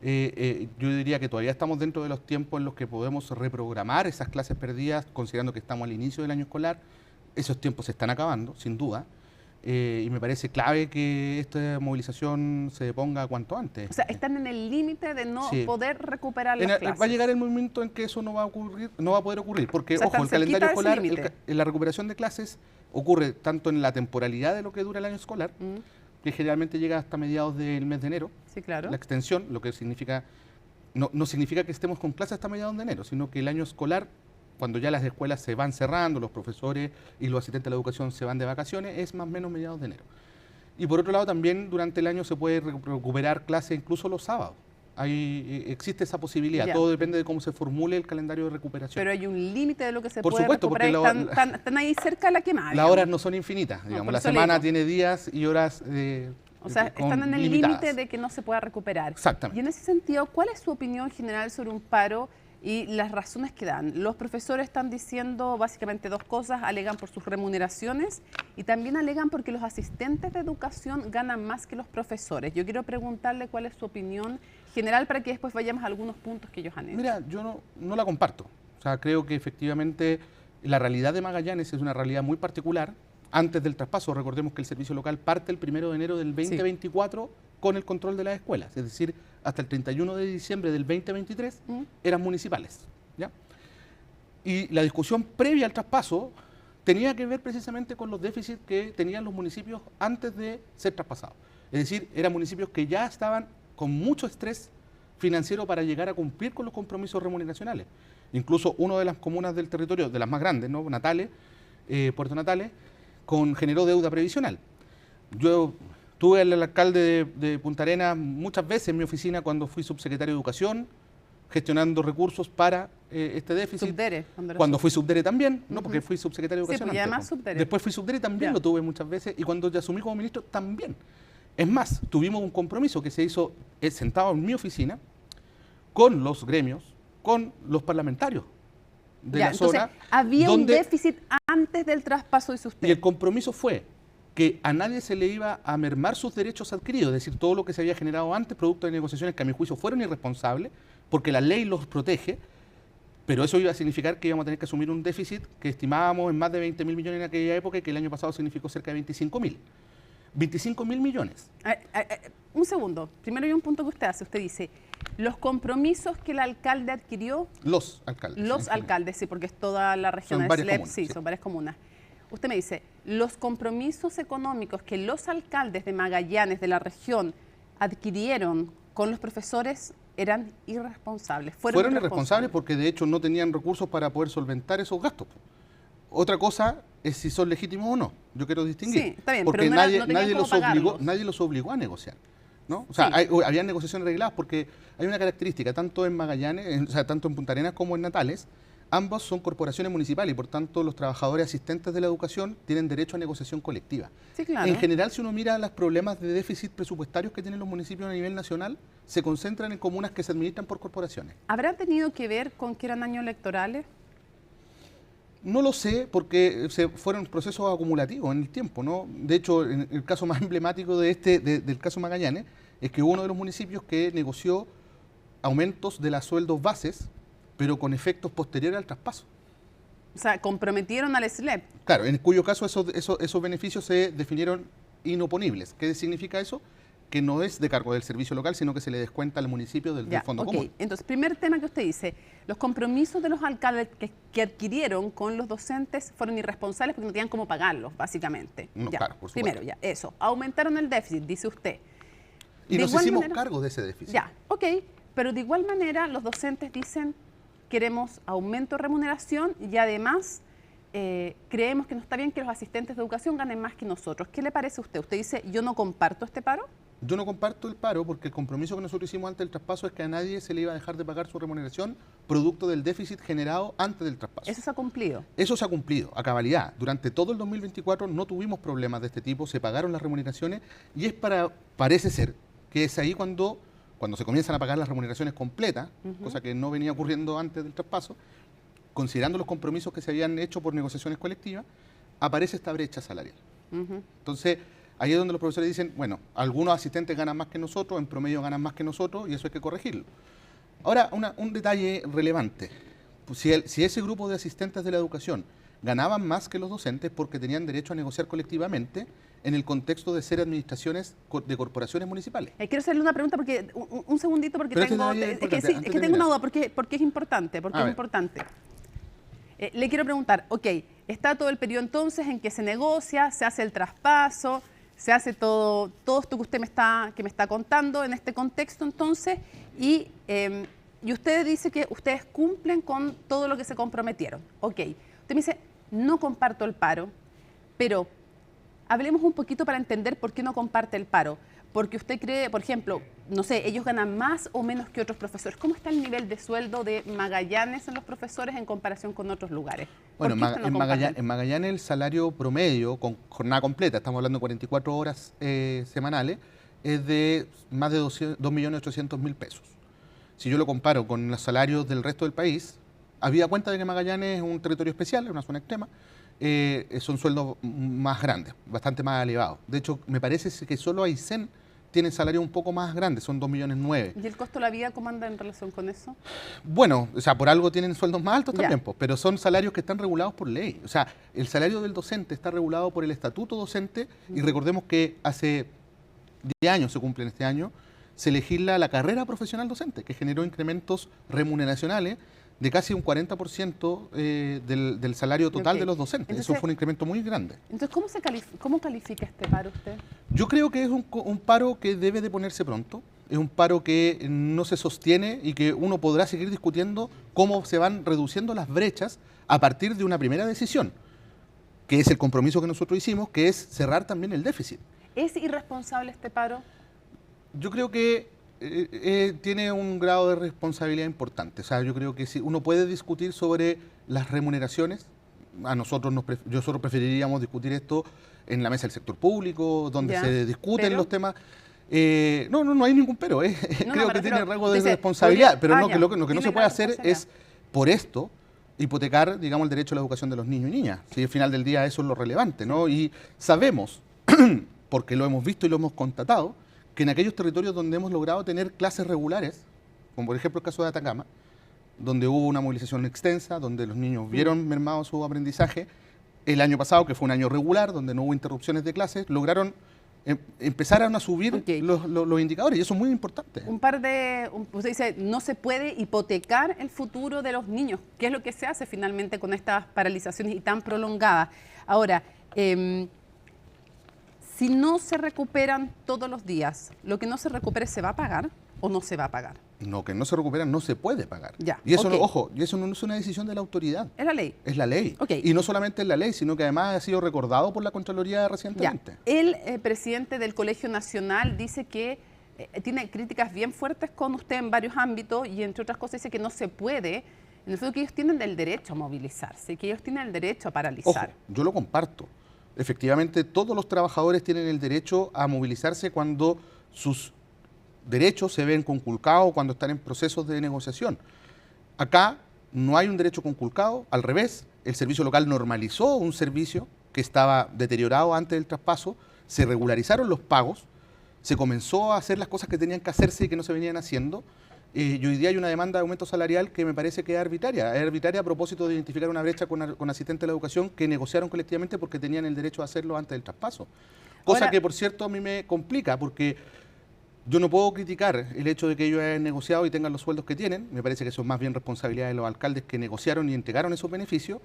Yo diría que todavía estamos dentro de los tiempos en los que podemos reprogramar esas clases perdidas, considerando que estamos al inicio del año escolar. Esos tiempos se están acabando, sin duda. Y me parece clave que esta movilización se ponga cuanto antes. O sea, están en el límite de no poder recuperar las clases. Va a llegar el momento en que eso no va a poder ocurrir, porque, o sea, ojo, el calendario escolar, en la recuperación de clases ocurre tanto en la temporalidad de lo que dura el año escolar, que generalmente llega hasta mediados del mes de enero, la extensión, lo que significa, no significa que estemos con clases hasta mediados de enero, sino que el año escolar, cuando ya las escuelas se van cerrando, los profesores y los asistentes de la educación se van de vacaciones, es más o menos mediados de enero. Y por otro lado, también durante el año se puede recuperar clases incluso los sábados. Existe esa posibilidad, todo depende de cómo se formule el calendario de recuperación. Pero hay un límite de lo que se por puede supuesto, recuperar, están ahí cerca de la quemada. Las horas no son infinitas, digamos, la semana tiene días y horas o sea, están en el límite de que no se pueda recuperar. Exactamente. Y en ese sentido, ¿cuál es su opinión general sobre un paro y las razones que dan? Los profesores están diciendo básicamente 2 cosas, alegan por sus remuneraciones y también alegan porque los asistentes de educación ganan más que los profesores. Yo quiero preguntarle cuál es su opinión general para que después vayamos a algunos puntos que ellos han hecho. Mira, yo no la comparto. O sea, creo que efectivamente la realidad de Magallanes es una realidad muy particular. Antes del traspaso, recordemos que el servicio local parte el 1 de enero del 2024 con el control de las escuelas, es decir, hasta el 31 de diciembre del 2023 eran municipales, ¿ya? Y la discusión previa al traspaso tenía que ver precisamente con los déficits que tenían los municipios antes de ser traspasados. Es decir, eran municipios que ya estaban con mucho estrés financiero para llegar a cumplir con los compromisos remuneracionales. Incluso una de las comunas del territorio, de las más grandes, ¿no? Natales, Puerto Natales, generó deuda previsional. Yo tuve al alcalde de Punta Arenas muchas veces en mi oficina cuando fui subsecretario de Educación, gestionando recursos para este déficit. Subdere. Cuando fui subdere también, ¿no? Porque fui subsecretario de Educación. Sí, pues además subdere. Después fui subdere también, lo tuve muchas veces, y cuando ya asumí como ministro también. Es más, tuvimos un compromiso que se hizo sentado en mi oficina con los gremios, con los parlamentarios de la zona. Había un déficit antes del traspaso, dice usted. Y el compromiso fue que a nadie se le iba a mermar sus derechos adquiridos, es decir, todo lo que se había generado antes, producto de negociaciones que a mi juicio fueron irresponsables, porque la ley los protege, pero eso iba a significar que íbamos a tener que asumir un déficit que estimábamos en más de 20.000 millones en aquella época y que el año pasado significó cerca de 25.000. 25.000 millones. Un segundo. Primero hay un punto que usted hace. Usted dice, los compromisos que el alcalde adquirió... Los alcaldes. Los alcaldes, sí, porque es toda la región de SLEP, sí, son varias comunas. Usted me dice, los compromisos económicos que los alcaldes de Magallanes, de la región, adquirieron con los profesores eran irresponsables. Fueron irresponsables porque de hecho no tenían recursos para poder solventar esos gastos. Otra cosa es si son legítimos o no. Yo quiero distinguir. Sí, está bien, porque pero nadie los obligó a negociar, ¿no? O sea, había negociaciones regladas porque hay una característica, tanto en Magallanes, o sea, tanto en Punta Arenas como en Natales, ambos son corporaciones municipales y por tanto los trabajadores asistentes de la educación tienen derecho a negociación colectiva. Sí, claro. En general, si uno mira los problemas de déficit presupuestarios que tienen los municipios a nivel nacional, se concentran en comunas que se administran por corporaciones. ¿Habrá tenido que ver con que eran años electorales? No lo sé, porque fueron procesos acumulativos en el tiempo, ¿no? De hecho, en el caso más emblemático del caso Magallanes, es que uno de los municipios que negoció aumentos de los sueldos bases, pero con efectos posteriores al traspaso. O sea, comprometieron al SLEP. Claro, en cuyo caso esos beneficios se definieron inoponibles. ¿Qué significa eso? Que no es de cargo del servicio local, sino que se le descuenta al municipio del fondo común. Entonces, primer tema que usted dice, los compromisos de los alcaldes que adquirieron con los docentes fueron irresponsables porque no tenían cómo pagarlos, básicamente. No, claro, por supuesto. Primero, eso. Aumentaron el déficit, dice usted. Y nos hicimos cargo de ese déficit. Pero de igual manera los docentes dicen, queremos aumento de remuneración y además creemos que no está bien que los asistentes de educación ganen más que nosotros. ¿Qué le parece a usted? Usted dice, yo no comparto este paro. Yo no comparto el paro porque el compromiso que nosotros hicimos antes del traspaso es que a nadie se le iba a dejar de pagar su remuneración producto del déficit generado antes del traspaso. ¿Eso se ha cumplido? Eso se ha cumplido, a cabalidad. Durante todo el 2024 no tuvimos problemas de este tipo, se pagaron las remuneraciones y parece ser que es ahí cuando cuando se comienzan a pagar las remuneraciones completas, cosa que no venía ocurriendo antes del traspaso, considerando los compromisos que se habían hecho por negociaciones colectivas, aparece esta brecha salarial. Entonces, ahí es donde los profesores dicen, bueno, algunos asistentes ganan más que nosotros, en promedio ganan más que nosotros, y eso hay que corregirlo. Ahora, un detalle relevante. Pues si ese grupo de asistentes de la educación ganaban más que los docentes porque tenían derecho a negociar colectivamente en el contexto de ser administraciones de corporaciones municipales. Quiero hacerle una pregunta, porque un segundito, porque tengo, tengo una duda, porque es importante, le quiero preguntar, ok, está todo el periodo entonces en que se negocia, se hace el traspaso, se hace todo esto que usted me está contando en este contexto entonces, y usted dice que ustedes cumplen con todo lo que se comprometieron. Ok, usted me dice, no comparto el paro, pero hablemos un poquito para entender por qué no comparte el paro. Porque usted cree, por ejemplo, no sé, ellos ganan más o menos que otros profesores. ¿Cómo está el nivel de sueldo de Magallanes en los profesores en comparación con otros lugares? Bueno, en Magallanes el salario promedio, con jornada completa, estamos hablando de 44 horas semanales, es de más de 2.800.000 pesos. Si yo lo comparo con los salarios del resto del país, había cuenta de que Magallanes es un territorio especial, es una zona extrema, son sueldos más grandes, bastante más elevados. De hecho, me parece que solo Aysén tiene salarios un poco más grandes, son 2,9 millones. ¿Y el costo de la vida cómo anda en relación con eso? Bueno, o sea, por algo tienen sueldos más altos también, pero son salarios que están regulados por ley. O sea, el salario del docente está regulado por el estatuto docente y recordemos que hace 10 años, se cumplen este año, se legisla la carrera profesional docente, que generó incrementos remuneracionales de casi un 40% del salario total de los docentes. Entonces, eso fue un incremento muy grande. Entonces, ¿cómo califica este paro usted? Yo creo que es un paro que debe de ponerse pronto. Es un paro que no se sostiene y que uno podrá seguir discutiendo cómo se van reduciendo las brechas a partir de una primera decisión, que es el compromiso que nosotros hicimos, que es cerrar también el déficit. ¿Es irresponsable este paro? Yo creo que tiene un grado de responsabilidad importante. O sea, yo creo que si uno puede discutir sobre las remuneraciones, nosotros preferiríamos discutir esto en la mesa del sector público, donde se discuten los temas. No hay ningún pero. Creo que tiene rasgo de responsabilidad, pero lo que no se puede hacer es, por esto, hipotecar, digamos, el derecho a la educación de los niños y niñas. Si al final del día eso es lo relevante, ¿no? Y sabemos, porque lo hemos visto y lo hemos constatado, que en aquellos territorios donde hemos logrado tener clases regulares, como por ejemplo el caso de Atacama, donde hubo una movilización extensa, donde los niños vieron mermado su aprendizaje, el año pasado, que fue un año regular, donde no hubo interrupciones de clases, lograron empezaron a subir los indicadores, y eso es muy importante. Usted dice, no se puede hipotecar el futuro de los niños. ¿Qué es lo que se hace finalmente con estas paralizaciones y tan prolongadas? Ahora, si no se recuperan todos los días, ¿lo que no se recupere se va a pagar o no se va a pagar? Lo que no se recupera no se puede pagar. Ya, y eso, ojo, y eso no es una decisión de la autoridad. Es la ley. Es la ley. Y no solamente es la ley, sino que además ha sido recordado por la Contraloría recientemente. Ya. El presidente del Colegio Nacional dice que tiene críticas bien fuertes con usted en varios ámbitos y entre otras cosas dice que no se puede, en el fondo que ellos tienen el derecho a movilizarse, que ellos tienen el derecho a paralizar. Ojo, yo lo comparto. Efectivamente, todos los trabajadores tienen el derecho a movilizarse cuando sus derechos se ven conculcados, cuando están en procesos de negociación. Acá no hay un derecho conculcado, al revés, el servicio local normalizó un servicio que estaba deteriorado antes del traspaso, se regularizaron los pagos, se comenzó a hacer las cosas que tenían que hacerse y que no se venían haciendo, y hoy día hay una demanda de aumento salarial que me parece que es arbitraria a propósito de identificar una brecha con asistentes de la educación que negociaron colectivamente porque tenían el derecho a hacerlo antes del traspaso. Cosa que, por cierto, a mí me complica porque yo no puedo criticar el hecho de que ellos hayan negociado y tengan los sueldos que tienen. Me parece que eso es más bien responsabilidad de los alcaldes que negociaron y entregaron esos beneficios.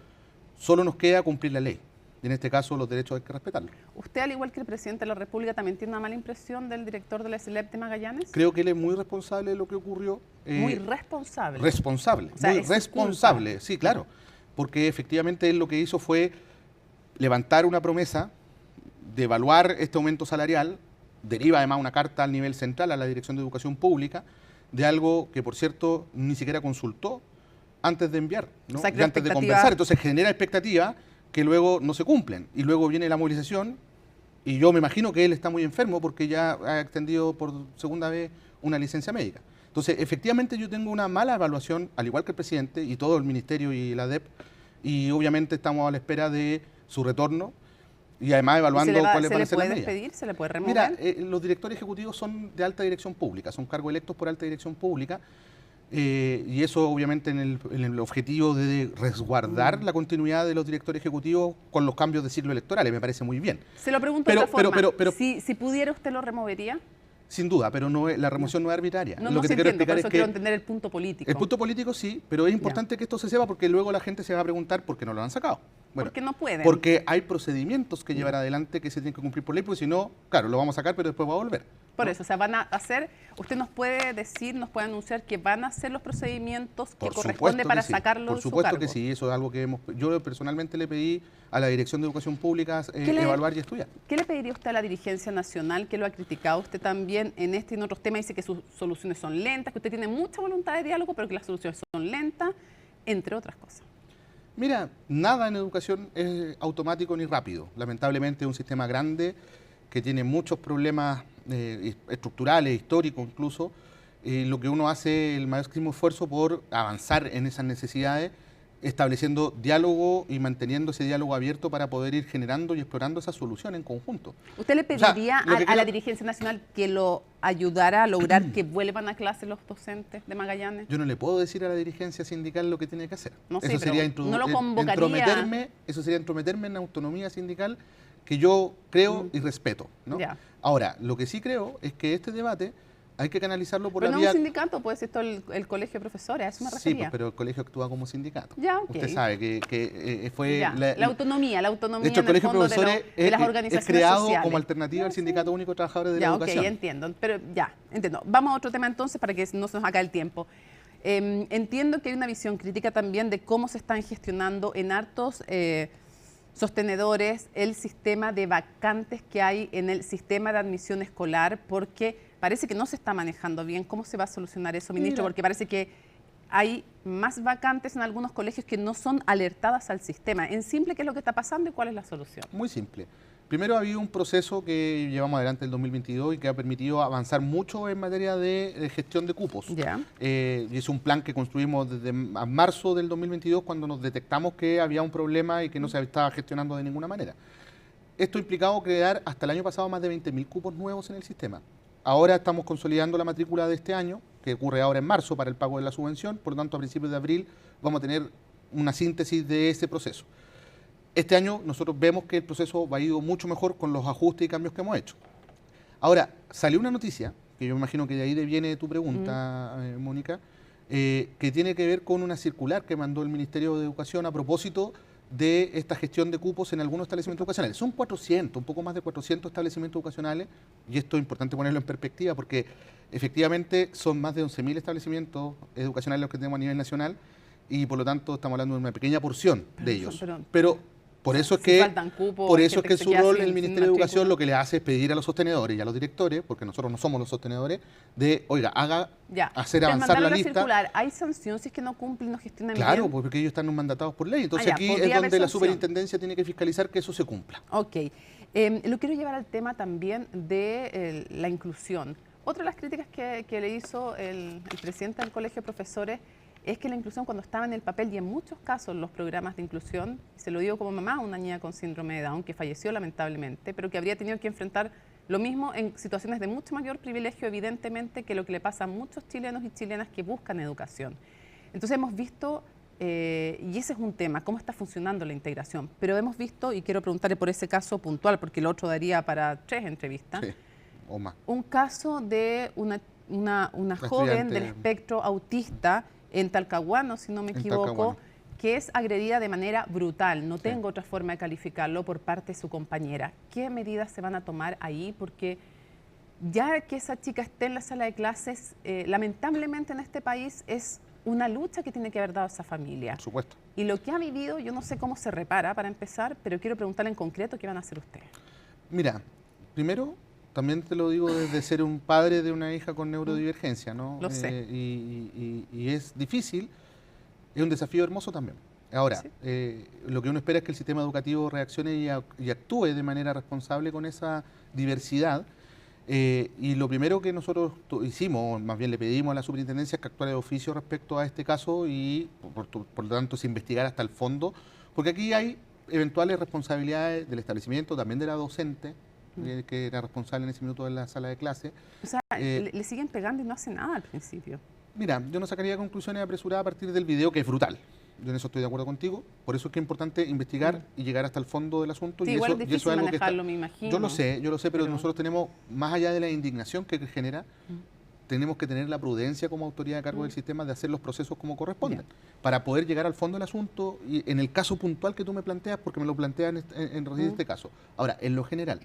Solo nos queda cumplir la ley. Y en este caso los derechos hay que respetarlos. ¿Usted, al igual que el presidente de la República, también tiene una mala impresión del director de la SLEP de Magallanes? Creo que él es muy responsable de lo que ocurrió. Muy responsable. Responsable, o sea, muy responsable, sí, claro. Porque efectivamente él lo que hizo fue levantar una promesa de evaluar este aumento salarial. Deriva además una carta al nivel central, a la Dirección de Educación Pública, de algo que, por cierto, ni siquiera consultó antes de enviar, ¿no? Y antes de conversar. Entonces genera expectativa que luego no se cumplen. Y luego viene la movilización y yo me imagino que él está muy enfermo porque ya ha extendido por segunda vez una licencia médica. Entonces, efectivamente yo tengo una mala evaluación, al igual que el presidente y todo el ministerio y la DEP, y obviamente estamos a la espera de su retorno y además evaluando cuáles van a ser las medidas. ¿Se le puede despedir? ¿Se le puede remover? Mira, los directores ejecutivos son de alta dirección pública, son cargos electos por alta dirección pública, y eso obviamente en el objetivo de resguardar la continuidad de los directores ejecutivos con los cambios de ciclo electorales, me parece muy bien. Se lo pregunto de otra forma, si pudiera, ¿usted lo removería? Sin duda, pero la remoción no es arbitraria. Lo que te quiero explicar es que quiero entender el punto político. El punto político sí, pero es importante que esto se sepa porque luego la gente se va a preguntar por qué no lo han sacado. Bueno, porque no pueden. Porque hay procedimientos que llevar adelante que se tienen que cumplir por ley, porque si no, claro, lo vamos a sacar, pero después va a volver. Por eso, o sea, van a hacer, usted nos puede decir, nos puede anunciar que van a hacer los procedimientos que corresponde para sacarlo de su cargo. Por supuesto que sí, eso es algo que yo personalmente le pedí a la Dirección de Educación Pública evaluar y estudiar. ¿Qué le pediría usted a la dirigencia nacional, que lo ha criticado usted también en este y en otros temas? Dice que sus soluciones son lentas, que usted tiene mucha voluntad de diálogo, pero que las soluciones son lentas, entre otras cosas. Mira, nada en educación es automático ni rápido. Lamentablemente es un sistema grande que tiene muchos problemas estructurales, históricos incluso. Lo que uno hace el máximo esfuerzo por avanzar en esas necesidades, estableciendo diálogo y manteniendo ese diálogo abierto para poder ir generando y explorando esa solución en conjunto. ¿Usted le pediría a la dirigencia nacional que lo ayudara a lograr que vuelvan a clase los docentes de Magallanes? Yo no le puedo decir a la dirigencia sindical lo que tiene que hacer. No sé, eso sería no lo convocaría. Eso sería entrometerme en la autonomía sindical que yo creo y respeto, ¿no? Ahora, lo que sí creo es que este debate hay que canalizarlo por la vía... Pero no un sindicato, puede ser todo el colegio de profesores, a eso me refería. Sí, pues, pero el colegio actúa como sindicato. Ya, okay. Usted sabe que fue... La autonomía de hecho, el colegio de profesores de las organizaciones es creado sociales como alternativa al Sindicato Único de Trabajadores de la Educación. Ya, entiendo. Pero entiendo. Vamos a otro tema entonces para que no se nos acabe el tiempo. Entiendo que hay una visión crítica también de cómo se están gestionando en hartos sostenedores el sistema de vacantes que hay en el sistema de admisión escolar, porque parece que no se está manejando bien. ¿Cómo se va a solucionar eso, ministro? Porque parece que hay más vacantes en algunos colegios que no son alertadas al sistema. En simple, ¿qué es lo que está pasando y cuál es la solución? Muy simple. Primero ha habido un proceso que llevamos adelante el 2022 y que ha permitido avanzar mucho en materia de gestión de cupos. Y es un plan que construimos desde marzo del 2022 cuando nos detectamos que había un problema y que no se estaba gestionando de ninguna manera. Esto ha implicado crear hasta el año pasado más de 20.000 cupos nuevos en el sistema. Ahora estamos consolidando la matrícula de este año, que ocurre ahora en marzo para el pago de la subvención, por lo tanto a principios de abril vamos a tener una síntesis de ese proceso. Este año nosotros vemos que el proceso va a ir mucho mejor con los ajustes y cambios que hemos hecho. Ahora, salió una noticia, que yo me imagino que de ahí viene tu pregunta, Mónica, que tiene que ver con una circular que mandó el Ministerio de Educación a propósito de esta gestión de cupos en algunos establecimientos educacionales. Son 400, un poco más de 400 establecimientos educacionales, y esto es importante ponerlo en perspectiva porque efectivamente son más de 11.000 establecimientos educacionales los que tenemos a nivel nacional y por lo tanto estamos hablando de una pequeña porción de ellos. Pero por eso es que su rol en el Ministerio de Educación lo que le hace es pedir a los sostenedores y a los directores, porque nosotros no somos los sostenedores, de, oiga, hacer avanzar la lista. Circular, ¿hay sanción si es que no cumplen, no gestionan bien? Claro, porque ellos están mandatados por ley. Entonces aquí es donde la superintendencia tiene que fiscalizar que eso se cumpla. Ok. Lo quiero llevar al tema también de la inclusión. Otra de las críticas que le hizo el presidente del Colegio de Profesores es que la inclusión cuando estaba en el papel y en muchos casos los programas de inclusión, se lo digo como mamá, una niña con síndrome de Down que falleció lamentablemente, pero que habría tenido que enfrentar lo mismo en situaciones de mucho mayor privilegio evidentemente que lo que le pasa a muchos chilenos y chilenas que buscan educación. Entonces hemos visto, y ese es un tema, cómo está funcionando la integración, pero hemos visto, y quiero preguntarle por ese caso puntual, porque el otro daría para 3 entrevistas, o más. Un caso de una joven del espectro autista en Talcahuano, si no me equivoco, que es agredida de manera brutal, no tengo otra forma de calificarlo, por parte de su compañera. ¿Qué medidas se van a tomar ahí? Porque ya que esa chica esté en la sala de clases, lamentablemente en este país es una lucha que tiene que haber dado esa familia. Por supuesto. Y lo que ha vivido, yo no sé cómo se repara para empezar, pero quiero preguntarle en concreto qué van a hacer ustedes. Mira, primero, también te lo digo desde ser un padre de una hija con neurodivergencia, ¿no? Lo sé. Y es difícil, es un desafío hermoso también. Ahora, lo que uno espera es que el sistema educativo reaccione y actúe de manera responsable con esa diversidad. Y lo primero que nosotros hicimos, o más bien le pedimos a la superintendencia, es que actuara de oficio respecto a este caso y por lo tanto se investigara hasta el fondo, porque aquí hay eventuales responsabilidades del establecimiento, también de la docente, que era responsable en ese minuto de la sala de clase. O sea, le siguen pegando y no hace nada al principio. Mira, yo no sacaría conclusiones apresuradas a partir del video, que es brutal. Yo en eso estoy de acuerdo contigo. Por eso es que es importante investigar y llegar hasta el fondo del asunto. Sí, y igual eso, es difícil y eso es algo manejarlo, que me imagino. Yo lo sé, pero nosotros tenemos, más allá de la indignación que genera, tenemos que tener la prudencia como autoridad a cargo del sistema de hacer los procesos como corresponden, para poder llegar al fondo del asunto y en el caso puntual que tú me planteas, porque me lo plantean en este caso. Ahora, en lo general,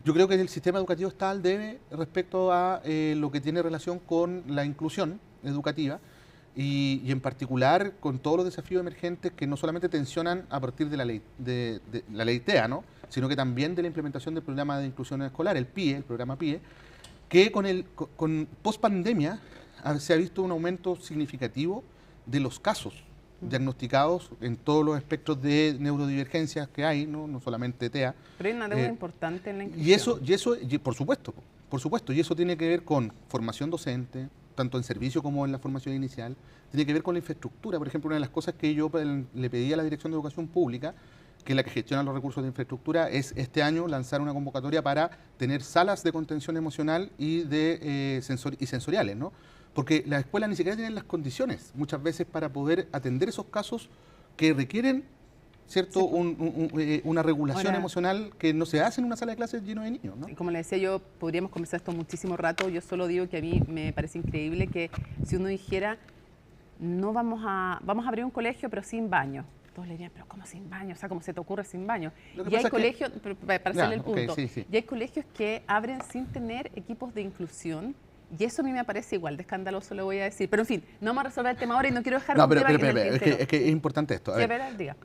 yo creo que el sistema educativo está al debe respecto a lo que tiene relación con la inclusión educativa y en particular con todos los desafíos emergentes que no solamente tensionan a partir de la ley de la ley TEA, ¿no?, sino que también de la implementación del programa de inclusión escolar, el PIE, el programa PIE, que con post-pandemia se ha visto un aumento significativo de los casos diagnosticados en todos los espectros de neurodivergencias que hay, no solamente TEA. Pero hay una deuda importante en la inclusión. Y eso, por supuesto, y eso tiene que ver con formación docente, tanto en servicio como en la formación inicial, tiene que ver con la infraestructura. Por ejemplo, una de las cosas que yo le pedí a la Dirección de Educación Pública, que es la que gestiona los recursos de infraestructura, es este año lanzar una convocatoria para tener salas de contención emocional y sensoriales, ¿no? Porque las escuelas ni siquiera tienen las condiciones muchas veces para poder atender esos casos que requieren, ¿cierto?, una regulación emocional que no se hace en una sala de clases lleno de niños, ¿no? Como le decía yo, podríamos conversar esto muchísimo rato. Yo solo digo que a mí me parece increíble que si uno dijera, no vamos a abrir un colegio pero sin baño. Todos le dirían, pero ¿cómo sin baño? O sea, ¿cómo se te ocurre sin baño? Y hay colegios, para hacerle el punto, y hay colegios que abren sin tener equipos de inclusión. Y eso a mí me parece igual de escandaloso, le voy a decir. Pero en fin, no vamos a resolver el tema ahora y no quiero dejar un tema en el tintero. Es que es importante esto. Sí, a ver, diga.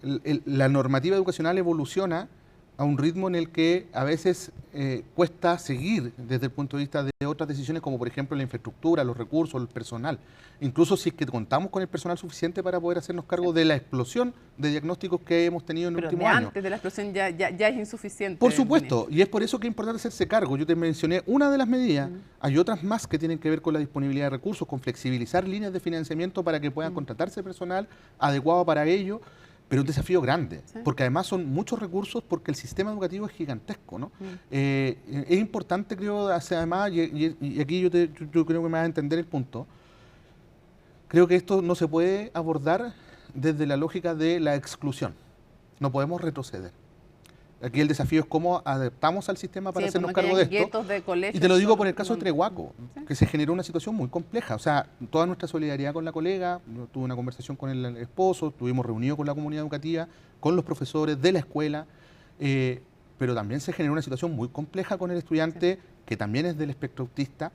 La normativa educacional evoluciona a un ritmo en el que a veces cuesta seguir desde el punto de vista de otras decisiones, como por ejemplo la infraestructura, los recursos, el personal. Incluso si es que contamos con el personal suficiente para poder hacernos cargo de la explosión de diagnósticos que hemos tenido en el último año. Antes de la explosión ya es insuficiente. Por supuesto, y es por eso que es importante hacerse cargo. Yo te mencioné una de las medidas, hay otras más que tienen que ver con la disponibilidad de recursos, con flexibilizar líneas de financiamiento para que puedan contratarse personal adecuado para ello. Pero un desafío grande, porque además son muchos recursos, porque el sistema educativo es gigantesco, ¿no? Es importante, creo, además, y aquí yo creo que me vas a entender el punto, creo que esto no se puede abordar desde la lógica de la exclusión. No podemos retroceder. Aquí el desafío es cómo adaptamos al sistema para hacernos cargo de esto. Y te lo digo por el caso de Trehuaco, que se generó una situación muy compleja. O sea, toda nuestra solidaridad con la colega, yo tuve una conversación con el esposo, estuvimos reunidos con la comunidad educativa, con los profesores de la escuela, pero también se generó una situación muy compleja con el estudiante, que también es del espectro autista,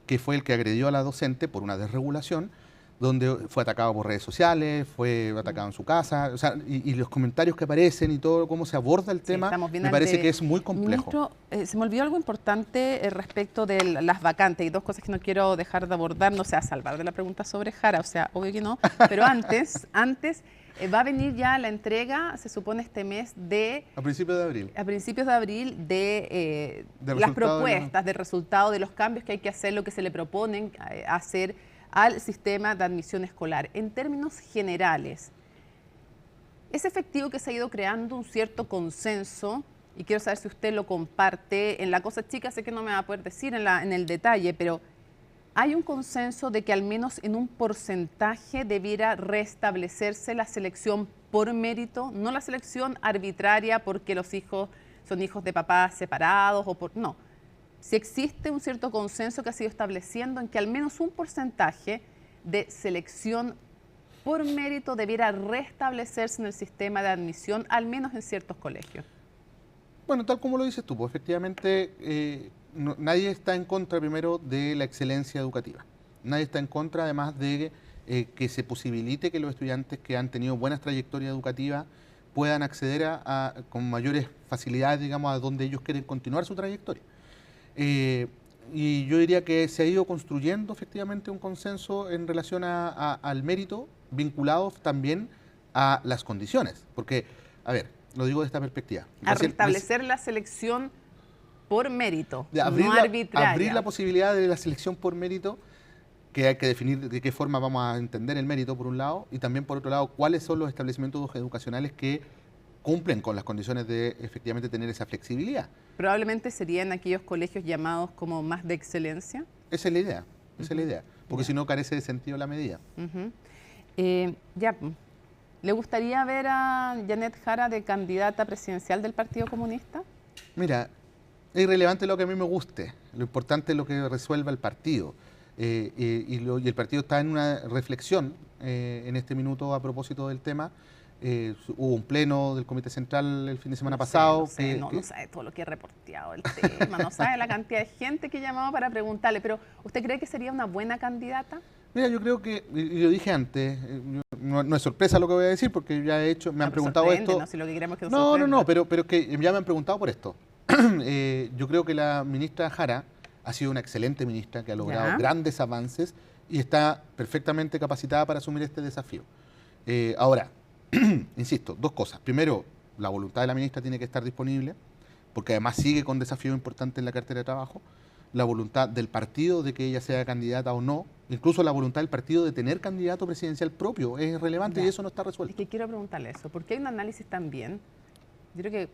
que fue el que agredió a la docente por una desregulación, donde fue atacado por redes sociales, fue atacado en su casa, o sea, y los comentarios que aparecen y todo, cómo se aborda el tema, me parece que es muy complejo. Ministro, se me olvidó algo importante respecto de las vacantes, y dos cosas que no quiero dejar de abordar, no sé, a salvar de la pregunta sobre Jara, o sea, obvio que no, pero antes va a venir ya la entrega, se supone este mes de... A principios de abril. A principios de abril de las propuestas, del resultado de los cambios que hay que hacer, lo que se le proponen hacer al sistema de admisión escolar. En términos generales, ¿es efectivo que se ha ido creando un cierto consenso? Y quiero saber si usted lo comparte. En la cosa chica sé que no me va a poder decir en el detalle, pero ¿hay un consenso de que al menos en un porcentaje debiera restablecerse la selección por mérito? No la selección arbitraria porque los hijos son hijos de papás separados o por... No. Si existe un cierto consenso que ha sido estableciendo en que al menos un porcentaje de selección por mérito debiera restablecerse en el sistema de admisión, al menos en ciertos colegios. Bueno, tal como lo dices tú, pues efectivamente nadie está en contra primero de la excelencia educativa. Nadie está en contra además de que se posibilite que los estudiantes que han tenido buenas trayectorias educativas puedan acceder con mayores facilidades, digamos, a donde ellos quieren continuar su trayectoria. Y yo diría que se ha ido construyendo efectivamente un consenso en relación al mérito, vinculado también a las condiciones. Porque, a ver, lo digo de esta perspectiva. A restablecer la selección por mérito, no arbitraria. Abrir la posibilidad de la selección por mérito, que hay que definir de qué forma vamos a entender el mérito, por un lado, y también, por otro lado, cuáles son los establecimientos educacionales que cumplen con las condiciones de efectivamente tener esa flexibilidad. Probablemente serían aquellos colegios llamados como más de excelencia. Esa es la idea, esa es la idea, porque si no carece de sentido la medida. ¿Le gustaría ver a Janet Jara de candidata presidencial del Partido Comunista? Mira, es irrelevante lo que a mí me guste, lo importante es lo que resuelva el partido. Y el partido está en una reflexión en este minuto a propósito del tema. Hubo un pleno del Comité Central el fin de semana pasado. No sabe todo lo que he reporteado el tema, no sabe la cantidad de gente que llamaba para preguntarle, pero ¿usted cree que sería una buena candidata? Mira, yo creo que, y lo dije antes, no es sorpresa lo que voy a decir, porque ya he hecho, me han preguntado esto. No, si lo que queremos es que no, pero que ya me han preguntado por esto. Yo creo que la ministra Jara ha sido una excelente ministra que ha logrado grandes avances y está perfectamente capacitada para asumir este desafío. Ahora, insisto, dos cosas. Primero, la voluntad de la ministra tiene que estar disponible, porque además sigue con desafíos importantes en la cartera de trabajo. La voluntad del partido de que ella sea candidata o no, incluso la voluntad del partido de tener candidato presidencial propio es relevante y eso no está resuelto. Es que quiero preguntarle eso, porque hay un análisis también, yo creo que